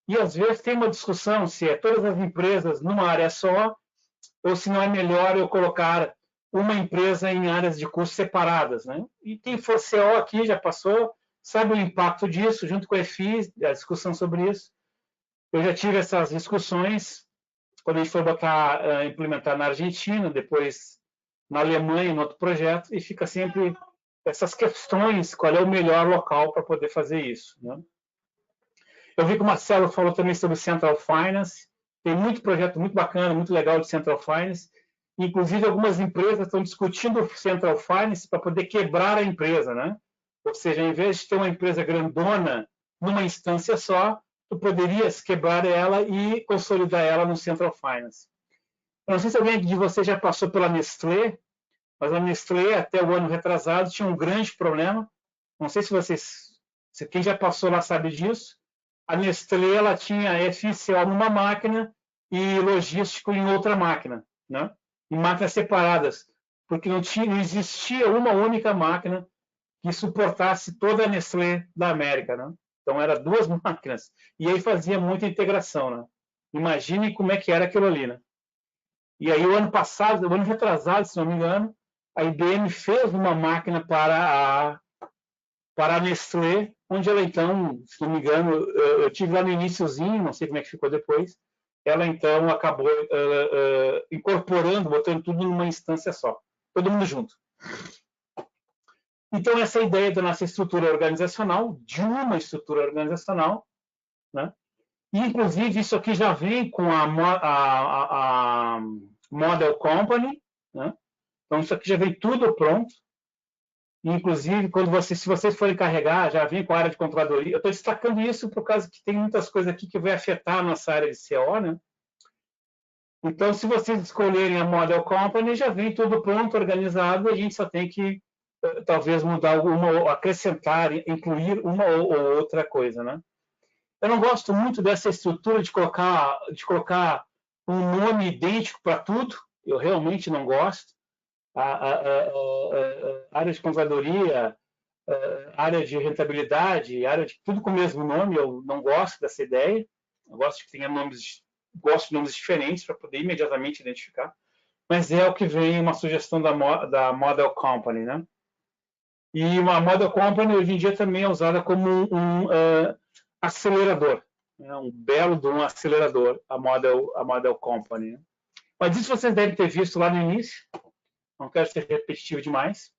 e às vezes tem uma discussão se é todas as empresas numa área só, ou se não é melhor eu colocar uma empresa em áreas de custo separadas, né? E quem for CO aqui já passou, sabe o impacto disso, junto com a EFI, a discussão sobre isso. Eu já tive essas discussões quando a gente foi implementar na Argentina, depois na Alemanha, em outro projeto, e fica sempre essas questões, qual é o melhor local para poder fazer isso, né? Eu vi que o Marcelo falou também sobre Central Finance, tem muito projeto muito bacana, muito legal de Central Finance, inclusive algumas empresas estão discutindo Central Finance para poder quebrar a empresa, né? Ou seja, em vez de ter uma empresa grandona numa instância só, tu poderias quebrar ela e consolidar ela no Central Finance. Eu não sei se alguém de vocês já passou pela Nestlé, mas a Nestlé, até o ano retrasado, tinha um grande problema. Não sei se quem já passou lá sabe disso. A Nestlé, ela tinha FCO numa máquina e logístico em outra máquina, né? Em máquinas separadas, porque não existia uma única máquina que suportasse toda a Nestlé da América, né? Então, eram duas máquinas. E aí fazia muita integração, né? Imagine como é que era aquilo ali, né? E aí, o ano passado, o ano retrasado, se não me engano, a IBM fez uma máquina para a Nestlé, onde ela, então, se não me engano, eu tive lá no iniciozinho, não sei como é que ficou depois, ela, então, acabou incorporando, botando tudo numa instância só. Todo mundo junto. Então, essa ideia da nossa estrutura organizacional, de uma estrutura organizacional, né? E, inclusive, isso aqui já vem com a Model Company, né? Então, isso aqui já vem tudo pronto. Inclusive, se vocês forem carregar, já vem com a área de controladoria. Eu estou destacando isso por causa que tem muitas coisas aqui que vai afetar a nossa área de CO, né? Então, se vocês escolherem a Model Company, já vem tudo pronto, organizado, e a gente só tem que talvez mudar alguma, acrescentar, incluir uma ou outra coisa, né? Eu não gosto muito dessa estrutura de colocar um nome idêntico para tudo. Eu realmente não gosto. A área de controladoria, área de rentabilidade, área de tudo com o mesmo nome, eu não gosto dessa ideia. Eu gosto que tenha gosto de nomes diferentes para poder imediatamente identificar. Mas é o que vem uma sugestão da Model Company, né? E uma Model Company hoje em dia também é usada como um acelerador, né? Um belo de um acelerador, a Model Company, né? Mas isso vocês devem ter visto lá no início, não quero ser repetitivo demais.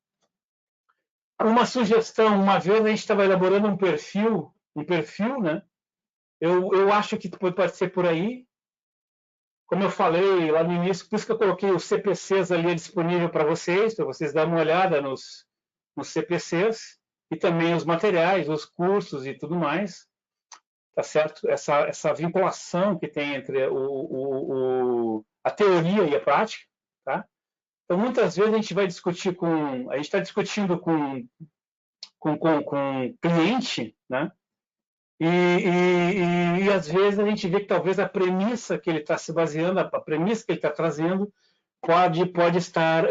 Uma sugestão, uma vez a gente estava elaborando um perfil, né? Eu acho que pode ser por aí. Como eu falei lá no início, por isso que eu coloquei os CPCs ali disponível para vocês darem uma olhada nos CPCs, e também os materiais, os cursos e tudo mais, tá certo? Essa vinculação que tem entre a teoria e a prática, tá? Então, muitas vezes a gente está discutindo com cliente, né? E às vezes a gente vê que talvez a premissa que ele está se baseando, a premissa que ele está trazendo, pode estar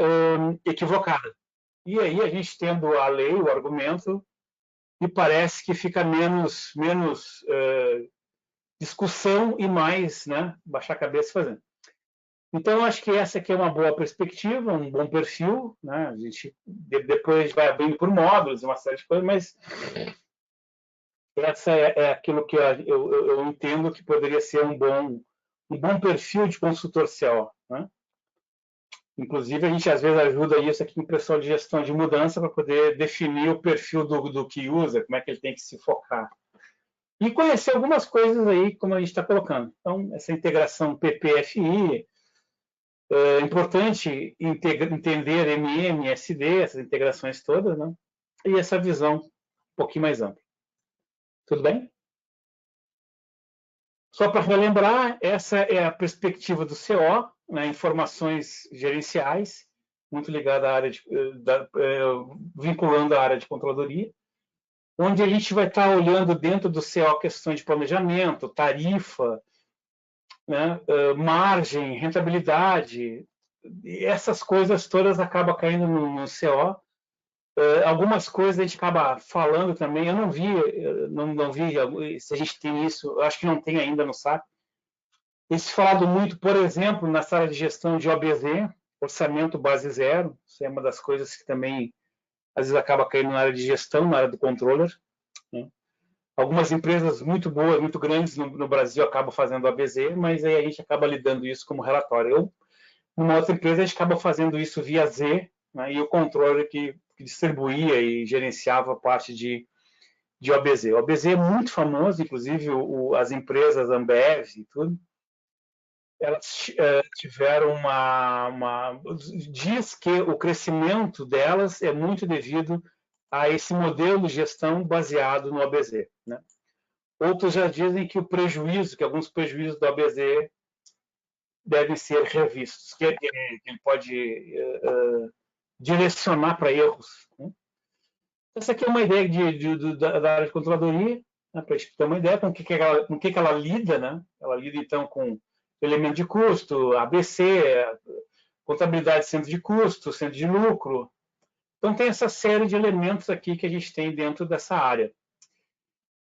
equivocada. E aí a gente tendo a lei, o argumento, me parece que fica menos discussão e mais, né, baixar a cabeça e fazer. Então, eu acho que essa aqui é uma boa perspectiva, um bom perfil, né? A gente depois vai abrindo por módulos, uma série de coisas, mas essa é aquilo que eu entendo que poderia ser um bom perfil de consultor CO, né? Inclusive, a gente às vezes ajuda isso aqui em pessoal de gestão de mudança para poder definir o perfil do que usa, como é que ele tem que se focar. E conhecer algumas coisas aí, como a gente está colocando. Então, essa integração PPFI, é importante entender MM, SD, essas integrações todas, né? E essa visão pouquinho mais amplo. Tudo bem? Só para relembrar, essa é a perspectiva do CO, né, informações gerenciais, muito ligada à área vinculando a área de controladoria, onde a gente vai estar olhando dentro do CO questões de planejamento, tarifa, né, margem, rentabilidade, e essas coisas todas acabam caindo no CO. Algumas coisas a gente acaba falando também, eu não vi, não vi se a gente tem isso, eu acho que não tem ainda no SAP. Isso falado muito, por exemplo, na sala de gestão de OBZ, orçamento base zero, isso é uma das coisas que também às vezes acaba caindo na área de gestão, na área do controller, né? Algumas empresas muito boas, muito grandes no Brasil acabam fazendo ABZ, mas aí a gente acaba lidando isso como relatório. Eu, numa outra empresa, a gente acaba fazendo isso via Z, né, e o controller que distribuía e gerenciava a parte de OBZ. O OBZ é muito famoso, inclusive as empresas Ambev e tudo, elas tiveram diz que o crescimento delas é muito devido a esse modelo de gestão baseado no OBZ, né? Outros já dizem que que alguns prejuízos do OBZ devem ser revistos, que ele pode direcionar para erros, né? Essa aqui é uma ideia da área de controladoria, né, para a gente ter uma ideia com o que ela lida, né? Ela lida, então, com elemento de custo, ABC, contabilidade de centro de custo, centro de lucro. Então, tem essa série de elementos aqui que a gente tem dentro dessa área.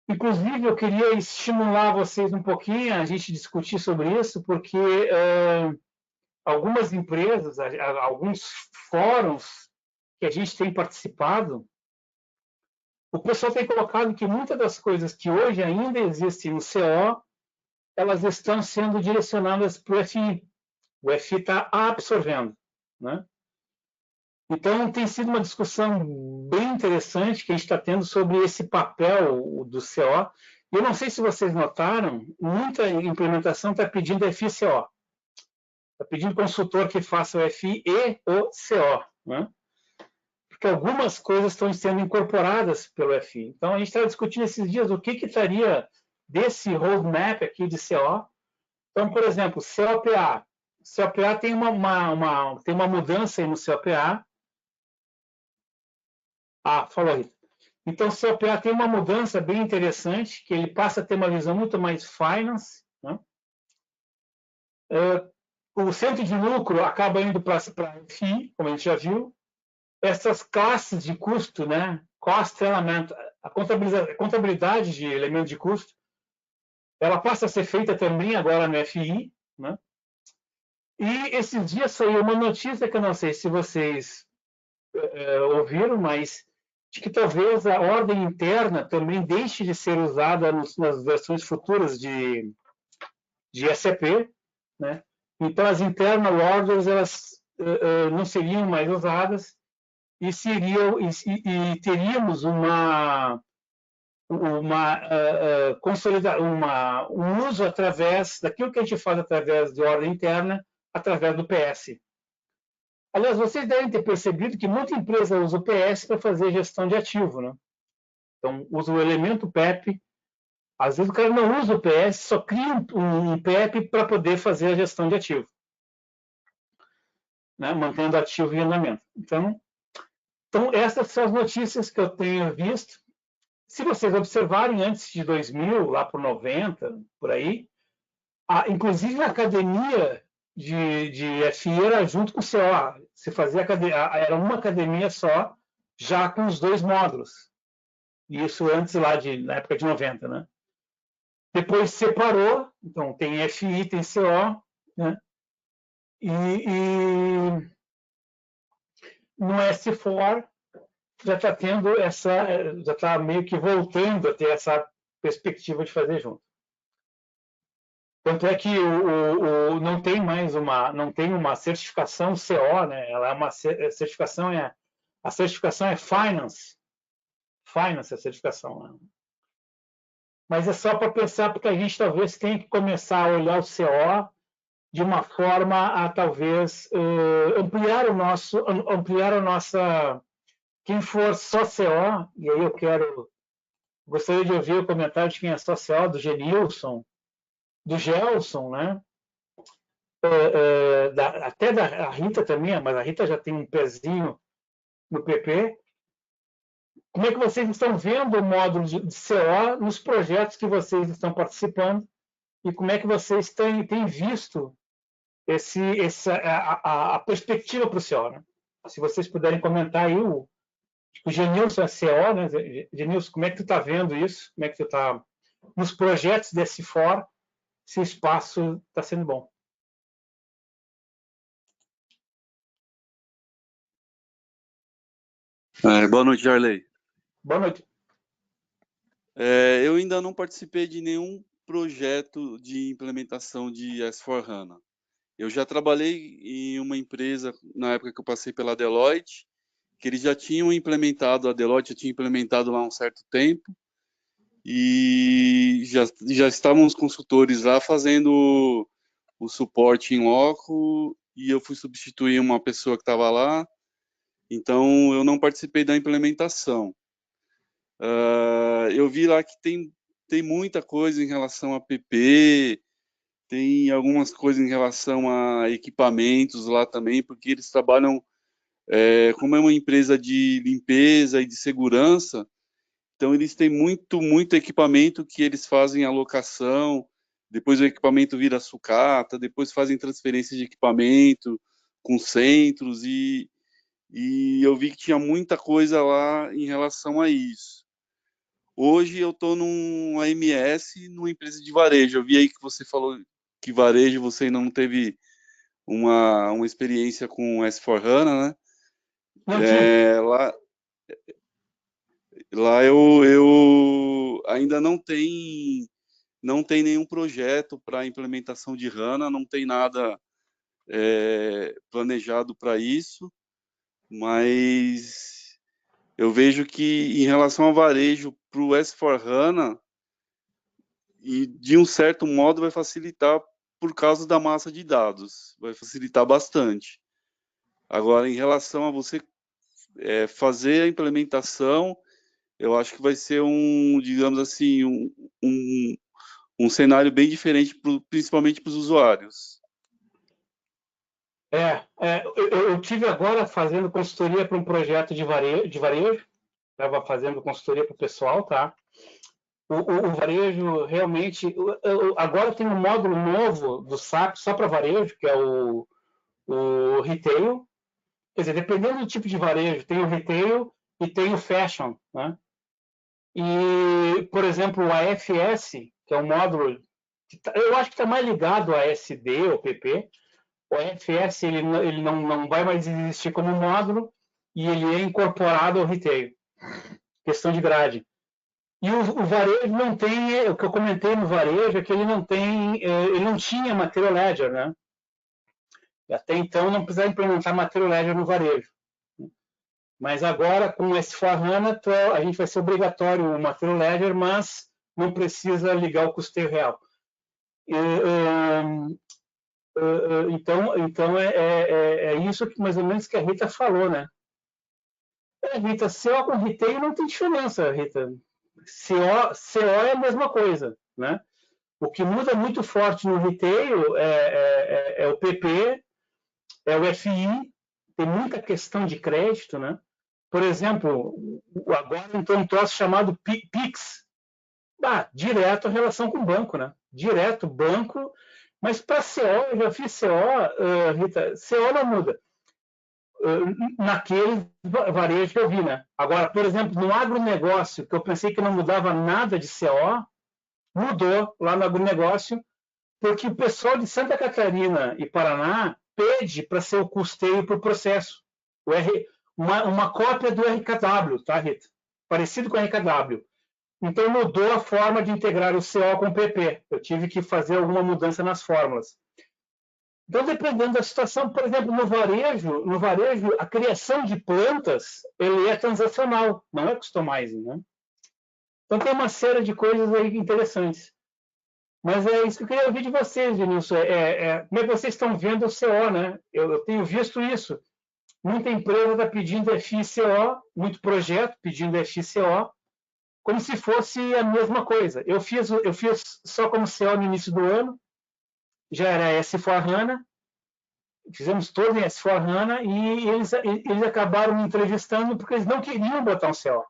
Inclusive, eu queria estimular vocês um pouquinho a gente discutir sobre isso, porque algumas empresas, alguns fóruns que a gente tem participado, o pessoal tem colocado que muitas das coisas que hoje ainda existem no CO, elas estão sendo direcionadas para o FI. O FI está absorvendo, né? Então, tem sido uma discussão bem interessante que a gente está tendo sobre esse papel do CO. Eu não sei se vocês notaram, muita implementação está pedindo FI-CO. Está pedindo consultor que faça o FI e o CO, né? Porque algumas coisas estão sendo incorporadas pelo FI. Então, a gente estava discutindo esses dias o que estaria desse roadmap aqui de CO. Então, por exemplo, COPA. COPA tem uma mudança aí no COPA. Falou aí. Então, o COPA tem uma mudança bem interessante, que ele passa a ter uma visão muito mais finance, né? O centro de lucro acaba indo para FI, como a gente já viu. Essas classes de custo, né? Cost element, a contabilidade de elemento de custo, ela passa a ser feita também agora no FI, né? E esses dias saiu uma notícia que eu não sei se vocês ouviram, mas de que talvez a ordem interna também deixe de ser usada nas versões futuras de SAP, né? Então, as internal orders elas não seriam mais usadas e teríamos um uso através daquilo que a gente faz através de ordem interna, através do PS. Aliás, vocês devem ter percebido que muita empresa usa o PS para fazer gestão de ativo, né? Então, usa o elemento PEP. Às vezes o cara não usa o PS, só cria um PEP para poder fazer a gestão de ativo, né? Mantendo ativo em andamento. Então, essas são as notícias que eu tenho visto. Se vocês observarem, antes de 2000, lá por 90, por aí, inclusive a academia de FI era junto com o CO. Se fazia era uma academia só, já com os dois módulos. Isso antes lá na época de 90, né? Depois separou, então tem FI, tem CO, né? E no S4 já está tendo já está meio que voltando a ter essa perspectiva de fazer junto. Tanto é que não tem mais uma certificação CO, né? Ela é uma certificação, a certificação é Finance a certificação, né? Mas é só para pensar, porque a gente talvez tenha que começar a olhar o CO de uma forma a talvez ampliar a nossa Quem for só CO, e aí gostaria de ouvir o comentário de quem é só CO, do Genilson, do Gelson, né? Até da Rita também, mas a Rita já tem um pezinho no PP. Como é que vocês estão vendo o módulo de CO nos projetos que vocês estão participando e como é que vocês têm visto a perspectiva para o CO? Né? Se vocês puderem comentar aí, o Genilson é CO, né? Genilson, como é que tu está vendo isso? Como é que tu está nos projetos desse FOR, se o espaço está sendo bom? Boa noite, Jarley. Boa noite. Eu ainda não participei de nenhum projeto de implementação de S/4HANA. Eu já trabalhei em uma empresa, na época que eu passei pela Deloitte, que eles já tinham implementado, a Deloitte já tinha implementado lá há um certo tempo, e já estavam os consultores lá fazendo o suporte em loco, e eu fui substituir uma pessoa que estava lá, então eu não participei da implementação. Eu vi lá que tem muita coisa em relação a PP, tem algumas coisas em relação a equipamentos lá também, porque eles trabalham, como é uma empresa de limpeza e de segurança, então eles têm muito equipamento que eles fazem alocação, depois o equipamento vira sucata, depois fazem transferência de equipamento com centros, e eu vi que tinha muita coisa lá em relação a isso. Hoje eu estou num AMS, numa empresa de varejo. Eu vi aí que você falou que varejo você ainda não teve uma experiência com S/4HANA, né? Lá eu ainda não tem nenhum projeto para implementação de HANA, não tem nada planejado para isso, mas eu vejo que em relação ao varejo para o S/4HANA, e de um certo modo vai facilitar por causa da massa de dados, vai facilitar bastante. Agora, em relação a você fazer a implementação, eu acho que vai ser digamos assim, um cenário bem diferente, principalmente para os usuários. Eu tive agora fazendo consultoria para um projeto de varejo, estava fazendo consultoria para o pessoal, tá? O varejo realmente... Agora tem um módulo novo do SAP só para varejo, que é o retail. Quer dizer, dependendo do tipo de varejo, tem o retail e tem o fashion, né? E, por exemplo, o AFS, que é um módulo... eu acho que está mais ligado a SD ou PP. O AFS ele não vai mais existir como módulo e ele é incorporado ao retail. Questão de grade. E o varejo não tem, o que eu comentei no varejo é que ele não tinha Material Ledger, né? Até então não precisava implementar Material Ledger no varejo. Mas agora, com o S/4HANA, a gente vai ser obrigatório o Material Ledger, mas não precisa ligar o custeio real. Então é isso que mais ou menos que a Rita falou, né? Rita, CO com retail não tem diferença, Rita. CO é a mesma coisa, né? O que muda muito forte no retail é o PP, é o FI, tem muita questão de crédito, né? Por exemplo, agora entrou um troço chamado PIX. Direto a relação com o banco, né? Direto banco, mas para CO, eu já fiz CO, Rita, CO não muda. Naquele varejo que eu vi, né? Agora, por exemplo, no agronegócio, que eu pensei que não mudava nada de CO, mudou lá no agronegócio, porque o pessoal de Santa Catarina e Paraná pede para ser o custeio para o processo. Uma cópia do RKW, tá, Rita? Parecido com o RKW. Então mudou a forma de integrar o CO com o PP. Eu tive que fazer alguma mudança nas fórmulas. Então, dependendo da situação, por exemplo, no varejo, a criação de plantas ele é transacional, não é customizing, né? Então tem uma série de coisas aí interessantes. Mas é isso que eu queria ouvir de vocês, Denilson. Como é que vocês estão vendo o CO, né? Eu tenho visto isso. muita empresa está pedindo FICO, muito projeto pedindo FICO, como se fosse a mesma coisa. Eu fiz só como CO no início do ano, já era S4HANA, fizemos todo em S4HANA e eles acabaram me entrevistando porque eles não queriam botar um CO.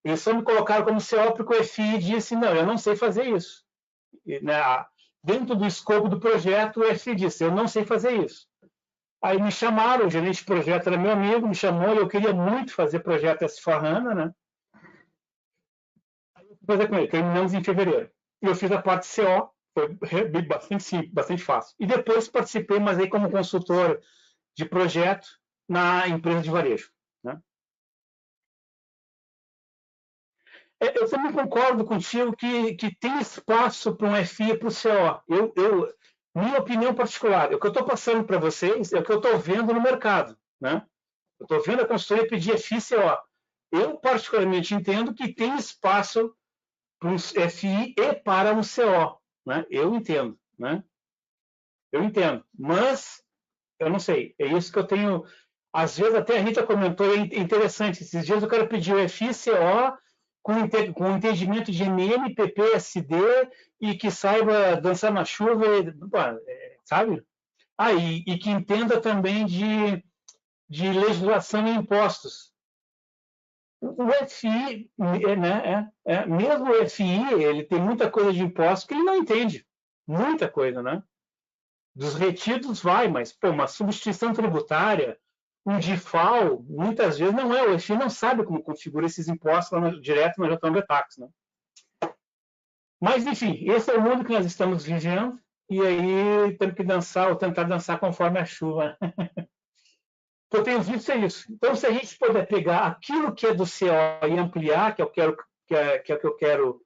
Eles só me colocaram como CO porque o FI disse, não, eu não sei fazer isso. E, né, dentro do escopo do projeto, o FI disse, eu não sei fazer isso. Aí me chamaram, o gerente de projeto era meu amigo, me chamou e eu queria muito fazer projeto S4HANA, né? Aí eu fui fazer com ele, terminamos em fevereiro. E eu fiz a parte CO, foi bastante simples, bastante fácil. E depois participei, mas aí como consultor de projeto na empresa de varejo. Né? Eu também concordo contigo que tem espaço para um FI e para o CO. Minha opinião particular, o que eu estou passando para vocês é o que eu estou vendo no mercado. Né? Eu estou vendo a consultoria pedir FI e CO. Eu, particularmente, entendo que tem espaço para um FI e para um CO. Né? Eu entendo. Né? Eu entendo. Mas, eu não sei. É isso que eu tenho... Às vezes, até a Rita comentou, é interessante. Esses dias eu quero pedir o FI e CO com entendimento de MM, PP, SD e que saiba dançar na chuva, sabe? E que entenda também de legislação e impostos. O FI, né, mesmo o FI, ele tem muita coisa de impostos que ele não entende. Muita coisa, né? Dos retidos vai, mas uma substituição tributária, um DIFAL, muitas vezes não é. O FI não sabe como configura esses impostos lá direto na JMB Tax, né? Mas, enfim, esse é o mundo que nós estamos vivendo e aí temos que dançar ou tentar dançar conforme a chuva. O que eu tenho visto é isso. Então, se a gente puder pegar aquilo que é do CO e ampliar, que é o que eu quero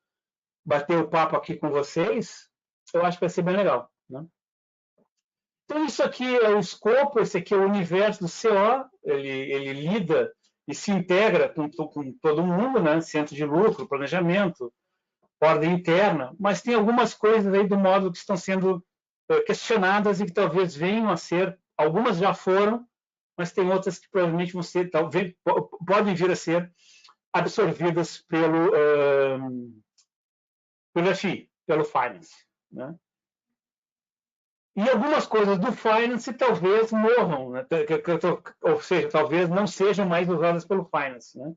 bater o papo aqui com vocês, eu acho que vai ser bem legal. Né? Então, isso aqui é o escopo, esse aqui é o universo do CO, ele lida e se integra com todo mundo, né? Centro de lucro, planejamento, ordem interna, mas tem algumas coisas aí do módulo que estão sendo questionadas e que talvez venham a ser, algumas já foram, mas tem outras que provavelmente vão ser, talvez, podem vir a ser absorvidas pelo FI, pelo Finance. Né? E algumas coisas do Finance talvez morram, né? Ou seja, talvez não sejam mais usadas pelo Finance. Né?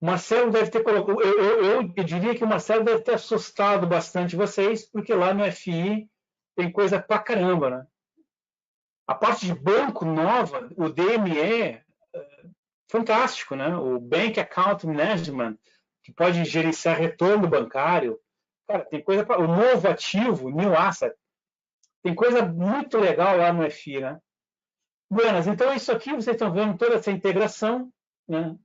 O Marcelo deve ter colocado... Eu diria que o Marcelo deve ter assustado bastante vocês, porque lá no FI tem coisa pra caramba, né? A parte de banco nova, o DME, fantástico, né? O Bank Account Management, que pode gerenciar retorno bancário. Cara, tem coisa para... O novo ativo, New Asset, tem coisa muito legal lá no FI, né? Buenas, então isso aqui, vocês estão vendo toda essa integração, né?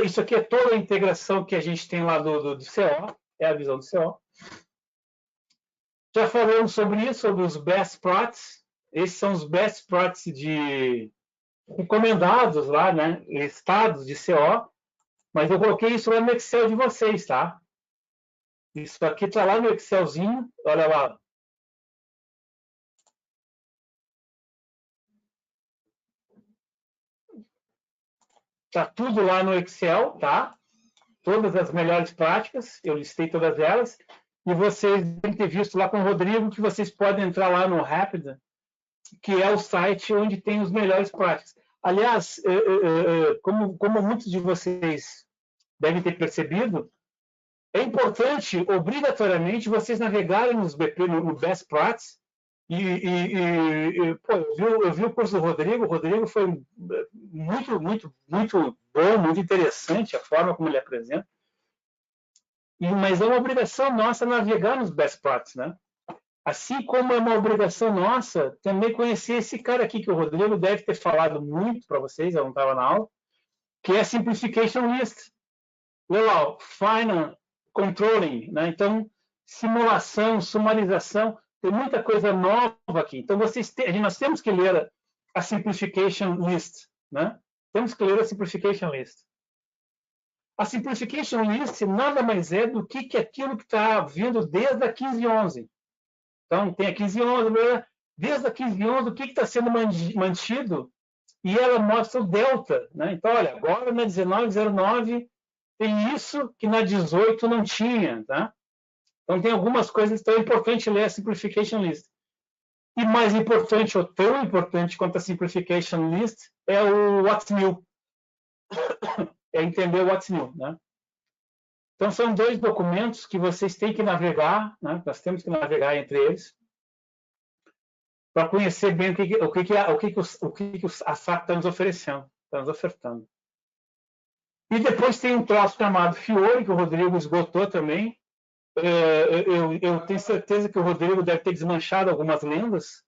Isso aqui é toda a integração que a gente tem lá do CO, é a visão do CO. Já falamos sobre isso, sobre os best practices. Esses são os best practices recomendados lá, né? Listados de CO. Mas eu coloquei isso lá no Excel de vocês, tá? Isso aqui está lá no Excelzinho, olha lá. Está tudo lá no Excel, tá? Todas as melhores práticas, eu listei todas elas. E vocês devem ter visto lá com o Rodrigo que vocês podem entrar lá no Rapid, que é o site onde tem os melhores práticas. Aliás, como muitos de vocês devem ter percebido, é importante, obrigatoriamente, vocês navegarem nos BP, no Best Practices. Eu vi o curso do Rodrigo. O Rodrigo foi muito, muito, muito bom, muito interessante a forma como ele apresenta. Mas é uma obrigação nossa navegar nos Best Practices, né? Assim como é uma obrigação nossa também conhecer esse cara aqui, que o Rodrigo deve ter falado muito para vocês, eu não estava na aula, que é a Simplification List. Olha lá, Finance Controlling, né? Então, simulação, sumarização, tem muita coisa nova aqui. Então, nós temos que ler a Simplification List, né? Temos que ler a Simplification List. A simplification list nada mais é do que aquilo que está vindo desde a 15.11. Então, tem a 15.11, desde a 15.11, o que está sendo mantido, e ela mostra o delta. Né? Então, olha, agora na 19.09 tem isso que na 18 não tinha. Tá? Então, tem algumas coisas que é importante ler a simplification list. E mais importante, ou tão importante quanto a simplification list, é o what's new. É entender o what's new. Né? Então, são dois documentos que vocês têm que navegar, né? Nós temos que navegar entre eles, para conhecer bem o que a SAP está nos oferecendo, está nos ofertando. E depois tem um troço chamado Fiori, que o Rodrigo esgotou também. Eu tenho certeza que o Rodrigo deve ter desmanchado algumas lendas.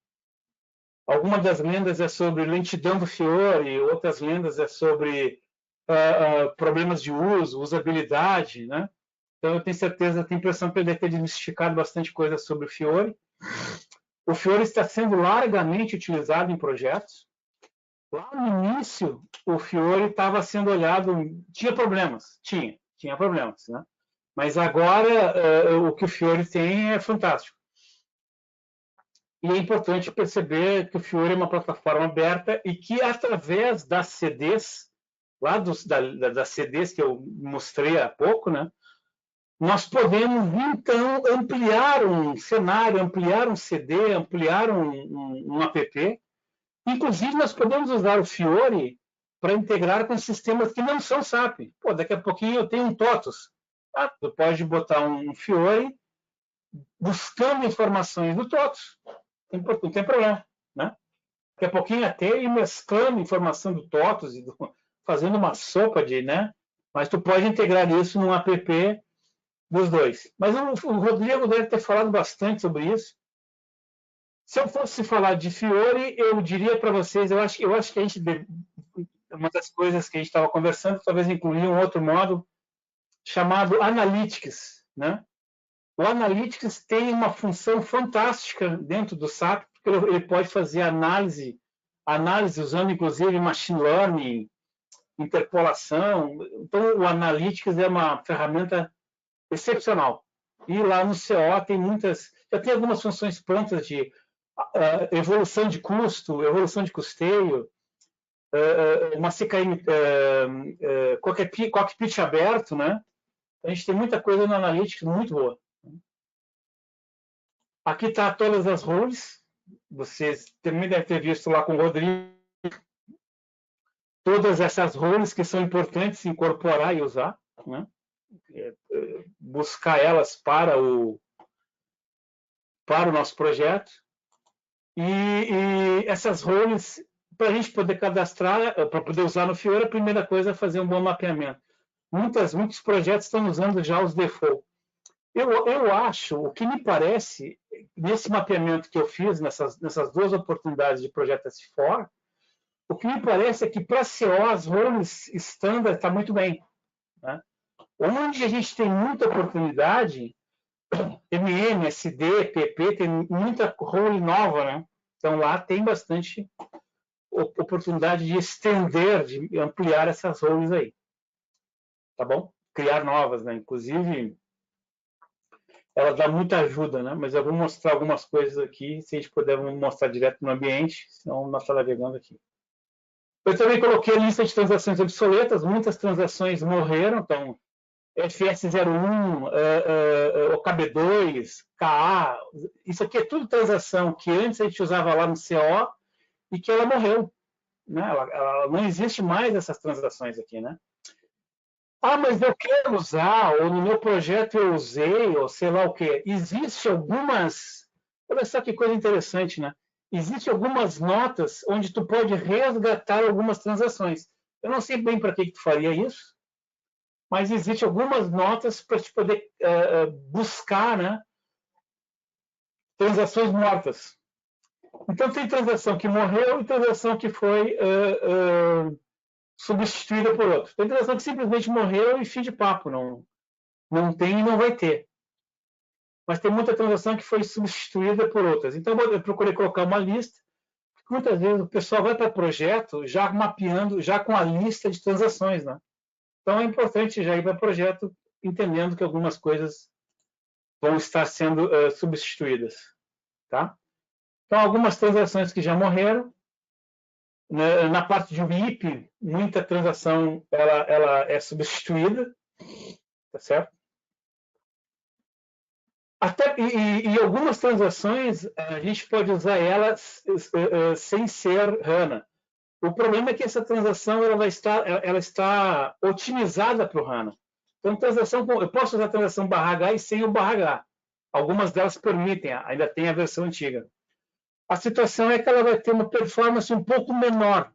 Algumas das lendas é sobre lentidão do Fiori, outras lendas é sobre problemas de uso, usabilidade, né? Então eu tenho certeza, tenho a impressão que ele deve ter desmistificado bastante coisa sobre o Fiori. O Fiori está sendo largamente utilizado em projetos. Lá no início, o Fiori estava sendo olhado, tinha problemas, tinha problemas, né? Mas agora o que o Fiori tem é fantástico. E é importante perceber que o Fiori é uma plataforma aberta e que através das CDs, lá das CDs que eu mostrei há pouco, né? Nós podemos, então, ampliar um cenário, ampliar um CD, ampliar um app. Inclusive, nós podemos usar o Fiori para integrar com sistemas que não são SAP. Pô, daqui a pouquinho eu tenho um TOTUS. Tu pode botar um Fiori buscando informações do TOTUS. Não tem problema. Né? Daqui a pouquinho até ir mesclando informação do TOTUS, e fazendo uma sopa de... Né? Mas tu pode integrar isso num app dos dois. Mas o Rodrigo deve ter falado bastante sobre isso. Se eu fosse falar de Fiori, eu diria para vocês, eu acho que a gente uma das coisas que a gente estava conversando, talvez incluir um outro módulo chamado Analytics, né? O Analytics tem uma função fantástica dentro do SAP, porque ele pode fazer análise usando inclusive machine learning, interpolação. Então o Analytics é uma ferramenta excepcional. E lá no CO tem já tem algumas funções prontas de evolução de custo, evolução de custeio, uma CKM, cockpit aberto, né? A gente tem muita coisa no Analytics muito boa. Aqui está todas as roles, vocês também devem ter visto lá com o Rodrigo, todas essas roles que são importantes incorporar e usar, né? Buscar elas para o nosso projeto. E essas roles, para a gente poder cadastrar, para poder usar no Fiori, a primeira coisa é fazer um bom mapeamento. Muitos projetos estão usando já os default. Eu acho, o que me parece, nesse mapeamento que eu fiz, nessas duas oportunidades de projeto S4, o que me parece é que para CO as roles standard está muito bem. Né? Onde a gente tem muita oportunidade, MM, SD, PP, tem muita role nova, né? Então lá tem bastante oportunidade de estender, de ampliar essas roles aí. Tá bom? Criar novas, né? Inclusive, ela dá muita ajuda, né? Mas eu vou mostrar algumas coisas aqui, se a gente puder mostrar direto no ambiente, senão nós estamos navegando aqui. Eu também coloquei a lista de transações obsoletas, muitas transações morreram, então FS01, OKB2, KA, isso aqui é tudo transação que antes a gente usava lá no CO e que ela morreu. Né? Ela não existe mais essas transações aqui. Né? Mas eu quero usar, ou no meu projeto eu usei, ou sei lá o quê. Existe algumas... Olha só que coisa interessante, né? Existem algumas notas onde tu pode resgatar algumas transações. Eu não sei bem para que tu faria isso, mas existem algumas notas para te poder buscar, né, transações mortas. Então, tem transação que morreu e transação que foi substituída por outra. Tem transação que simplesmente morreu e fim de papo, não tem e não vai ter. Mas tem muita transação que foi substituída por outras. Então, eu procurei colocar uma lista. Muitas vezes o pessoal vai para o projeto já mapeando, já com a lista de transações, né? Então, é importante já ir para o projeto entendendo que algumas coisas vão estar sendo substituídas. Tá? Então, algumas transações que já morreram. Na parte de WIP, muita transação ela é substituída, tá certo? E algumas transações a gente pode usar elas sem ser HANA. O problema é que essa transação ela está otimizada para o HANA. Então, eu posso usar a transação /H e sem o /H. Algumas delas permitem, ainda tem a versão antiga. A situação é que ela vai ter uma performance um pouco menor.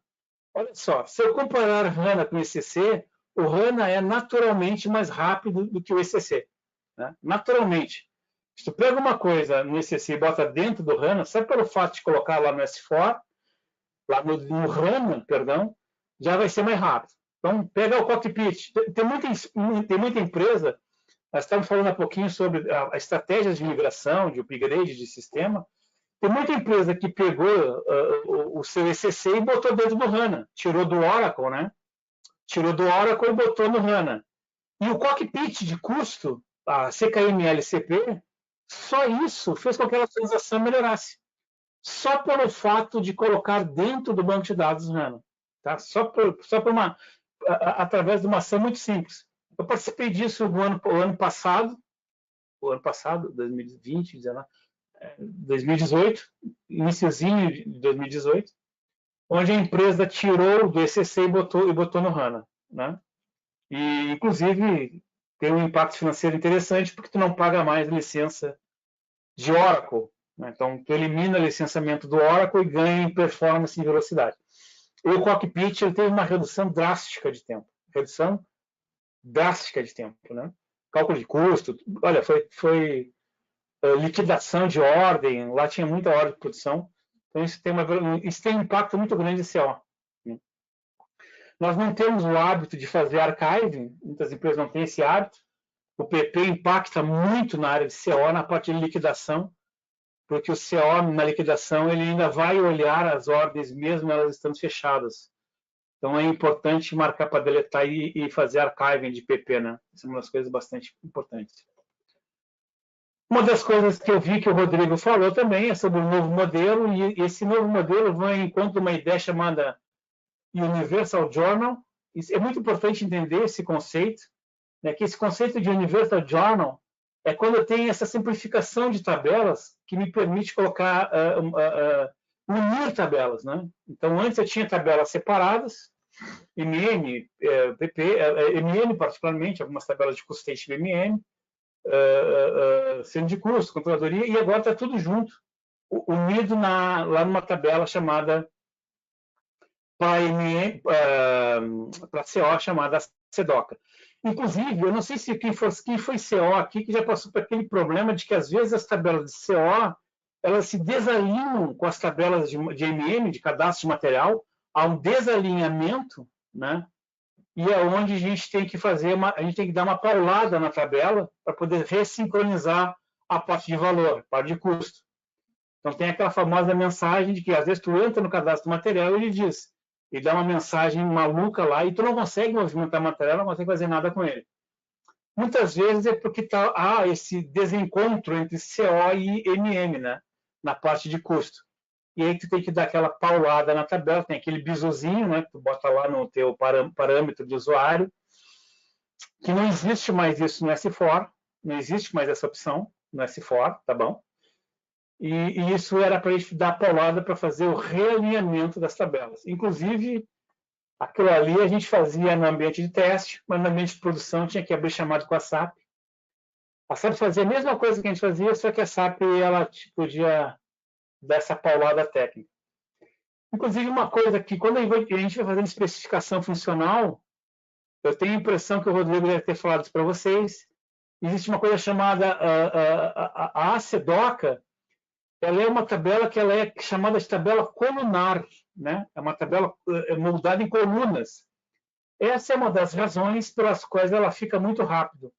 Olha só, se eu comparar HANA com o ECC, o HANA é naturalmente mais rápido do que o ECC. Né? Naturalmente. Se tu pega uma coisa no ECC e bota dentro do HANA, só pelo fato de colocar lá no S4, lá no HANA, perdão, já vai ser mais rápido. Então, pega o cockpit. Tem muita empresa, nós estamos falando há pouquinho sobre a estratégia de migração, de upgrade de sistema. Tem muita empresa que pegou o seu ECC e botou dentro do HANA. Tirou do Oracle, né? Tirou do Oracle e botou no HANA. E o cockpit de custo, a CKML-CP, só isso fez com que aquela transação melhorasse. Só pelo fato de colocar dentro do banco de dados HANA. Tá? Através de uma ação muito simples. Eu participei disso o ano passado, 2020, 2018, iniciozinho de 2018, onde a empresa tirou do ECC e botou no HANA. Né? E, inclusive, tem um impacto financeiro interessante, porque tu não paga mais licença de Oracle. Né? Então, tu elimina o licenciamento do Oracle e ganha em performance e velocidade. E o cockpit ele teve uma redução drástica de tempo. Né? Cálculo de custo. Olha, foi liquidação de ordem. Lá tinha muita ordem de produção. Então, isso tem um impacto muito grande em CO. Né? Nós não temos o hábito de fazer archiving. Muitas empresas não têm esse hábito. O PP impacta muito na área de CO, na parte de liquidação, porque o CO, na liquidação, ele ainda vai olhar as ordens, mesmo elas estando fechadas. Então, é importante marcar para deletar e fazer archiving de PP, né? Isso é uma das coisas bastante importantes. Uma das coisas que eu vi que o Rodrigo falou também é sobre o novo modelo, e esse novo modelo vai em conta de uma ideia chamada Universal Journal. É muito importante entender esse conceito, né, que esse conceito de Universal Journal é quando eu tenho essa simplificação de tabelas que me permite colocar, unir tabelas. Né? Então, antes eu tinha tabelas separadas, MM, PP, MM particularmente, algumas tabelas de custeio de MM, sendo de custo, controladoria, e agora está tudo junto, unido lá numa tabela chamada para CO, chamada CEDOCA. Inclusive, eu não sei se quem foi CO aqui que já passou por aquele problema de que às vezes as tabelas de CO elas se desalinham com as tabelas de MM, de cadastro de material, há um desalinhamento, né? E é onde a gente tem que dar uma paulada na tabela para poder ressincronizar a parte de valor, a parte de custo. Então tem aquela famosa mensagem de que às vezes tu entra no cadastro do material e ele dá uma mensagem maluca lá e tu não consegue movimentar o material, não consegue fazer nada com ele. Muitas vezes é porque há esse desencontro entre CO e MM, né? Na parte de custo. E aí tu tem que dar aquela paulada na tabela, tem aquele bizuzinho, né? Que tu bota lá no teu parâmetro de usuário, que não existe mais isso no S4, não existe mais essa opção no S4, tá bom? E isso era para a gente dar a paulada para fazer o realinhamento das tabelas. Inclusive, aquilo ali a gente fazia no ambiente de teste, mas no ambiente de produção tinha que abrir chamado com a SAP. A SAP fazia a mesma coisa que a gente fazia, só que a SAP ela podia dar essa paulada técnica. Inclusive, uma coisa que quando a gente vai fazendo especificação funcional, eu tenho a impressão que o Rodrigo deve ter falado isso para vocês, existe uma coisa chamada a CEDOCA. Ela é uma tabela que ela é chamada de tabela colunar, né? É uma tabela moldada em colunas. Essa é uma das razões pelas quais ela fica muito rápido.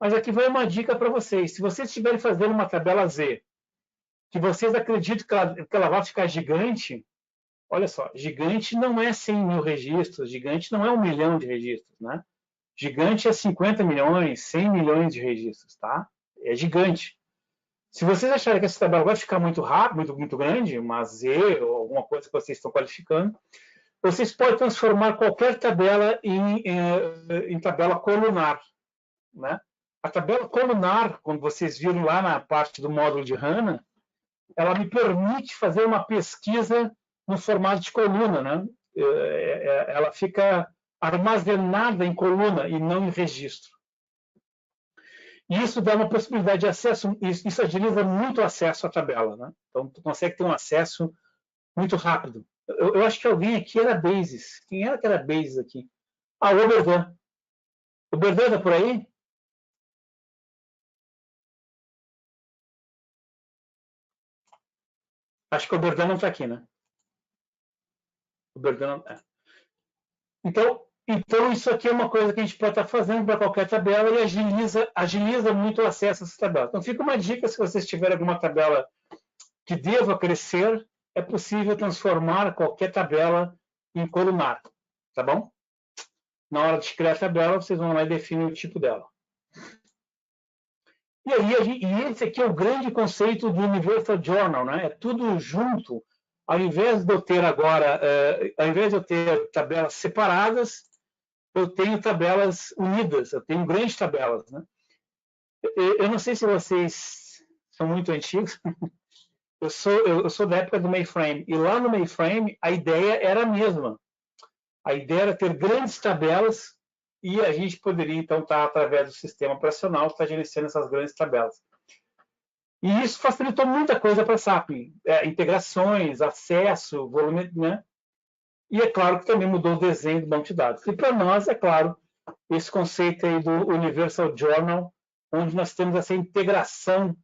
Mas aqui vai uma dica para vocês. Se vocês estiverem fazendo uma tabela Z, que vocês acreditam que ela vai ficar gigante, olha só, gigante não é 100 mil registros, gigante não é 1 milhão de registros, né? Gigante é 50 milhões, 100 milhões de registros, tá? É gigante. Se vocês acharem que essa tabela vai ficar muito rápido, muito grande, uma Z ou alguma coisa que vocês estão qualificando, vocês podem transformar qualquer tabela em tabela colunar, né? A tabela colunar, quando vocês viram lá na parte do módulo de HANA, ela me permite fazer uma pesquisa no formato de coluna, né? Ela fica armazenada em coluna e não em registro. E isso dá uma possibilidade de acesso, isso agiliza muito o acesso à tabela, né? Então, tu consegue ter um acesso muito rápido. Eu acho que alguém aqui era Basis. Quem era que era Basis aqui? Ah, o Oberdan. O Oberdan está por aí? Acho que o Oberdan não está aqui, né? O Oberdan não... Então, isso aqui é uma coisa que a gente pode estar fazendo para qualquer tabela e agiliza muito o acesso a essa tabela. Então, fica uma dica, se vocês tiverem alguma tabela que deva crescer, é possível transformar qualquer tabela em colunar, tá bom? Na hora de criar a tabela, vocês vão lá e definem o tipo dela. E esse aqui é o grande conceito do Universal Journal, né? É tudo junto. Ao invés de eu ter agora, ao invés de eu ter tabelas separadas, eu tenho tabelas unidas, eu tenho grandes tabelas, né? Eu não sei se vocês são muito antigos, eu sou da época do mainframe, e lá no mainframe a ideia era a mesma. A ideia era ter grandes tabelas e a gente poderia, então, estar, através do sistema operacional, estar gerenciando essas grandes tabelas. E isso facilitou muita coisa para a SAP. Integrações, acesso, volume, né? E é claro que também mudou o desenho do banco de dados. E para nós, é claro, esse conceito aí do Universal Journal, onde nós temos essa integração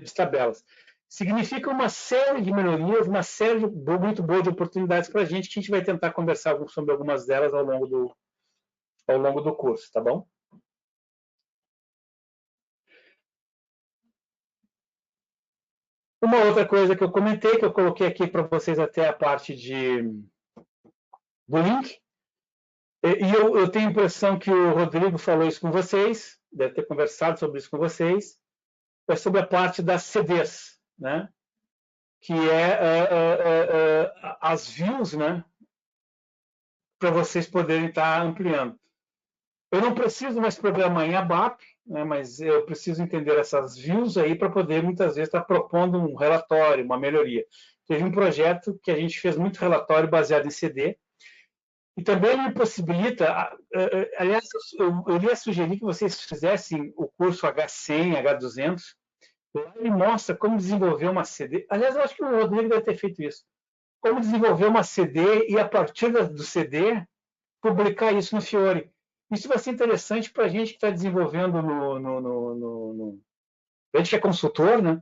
de tabelas. Significa uma série de melhorias, uma série muito boa de oportunidades para a gente, que a gente vai tentar conversar sobre algumas delas ao longo do curso, tá bom? Uma outra coisa que eu comentei, que eu coloquei aqui para vocês até a parte do link, e eu tenho a impressão que o Rodrigo falou isso com vocês, deve ter conversado sobre isso com vocês, é sobre a parte das CDs, né? Que é as views, né? Para vocês poderem estar ampliando. Eu não preciso mais programar em ABAP, né, mas eu preciso entender essas views aí para poder, muitas vezes, estar propondo um relatório, uma melhoria. Teve um projeto que a gente fez muito relatório baseado em CD, e também me possibilita, aliás, eu ia sugerir que vocês fizessem o curso H100, H200, ele mostra como desenvolver uma CD. Aliás, eu acho que o Rodrigo deve ter feito isso. Como desenvolver uma CD e, a partir do CD, publicar isso no Fiori. Isso vai ser interessante para a gente que está desenvolvendo a gente que é consultor, né?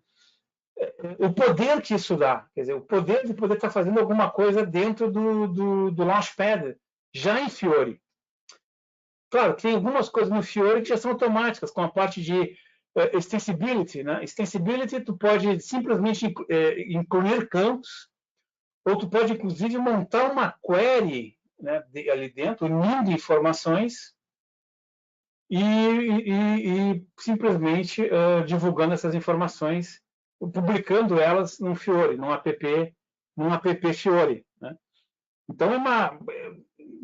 O poder que isso dá, quer dizer, o poder de poder estar fazendo alguma coisa dentro do Launchpad, já em Fiori. Claro, tem algumas coisas no Fiori que já são automáticas, com a parte de extensibility, né? Extensibility, tu pode simplesmente incluir campos, ou tu pode, inclusive, montar uma query, né, ali dentro, unindo informações e simplesmente divulgando essas informações, publicando elas num Fiori, num app Fiori, né? Então,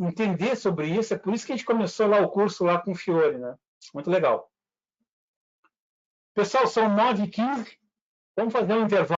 entender sobre isso, é por isso que a gente começou lá o curso lá com o Fiori, né? Muito legal. Pessoal, são 9h15, vamos fazer um intervalo.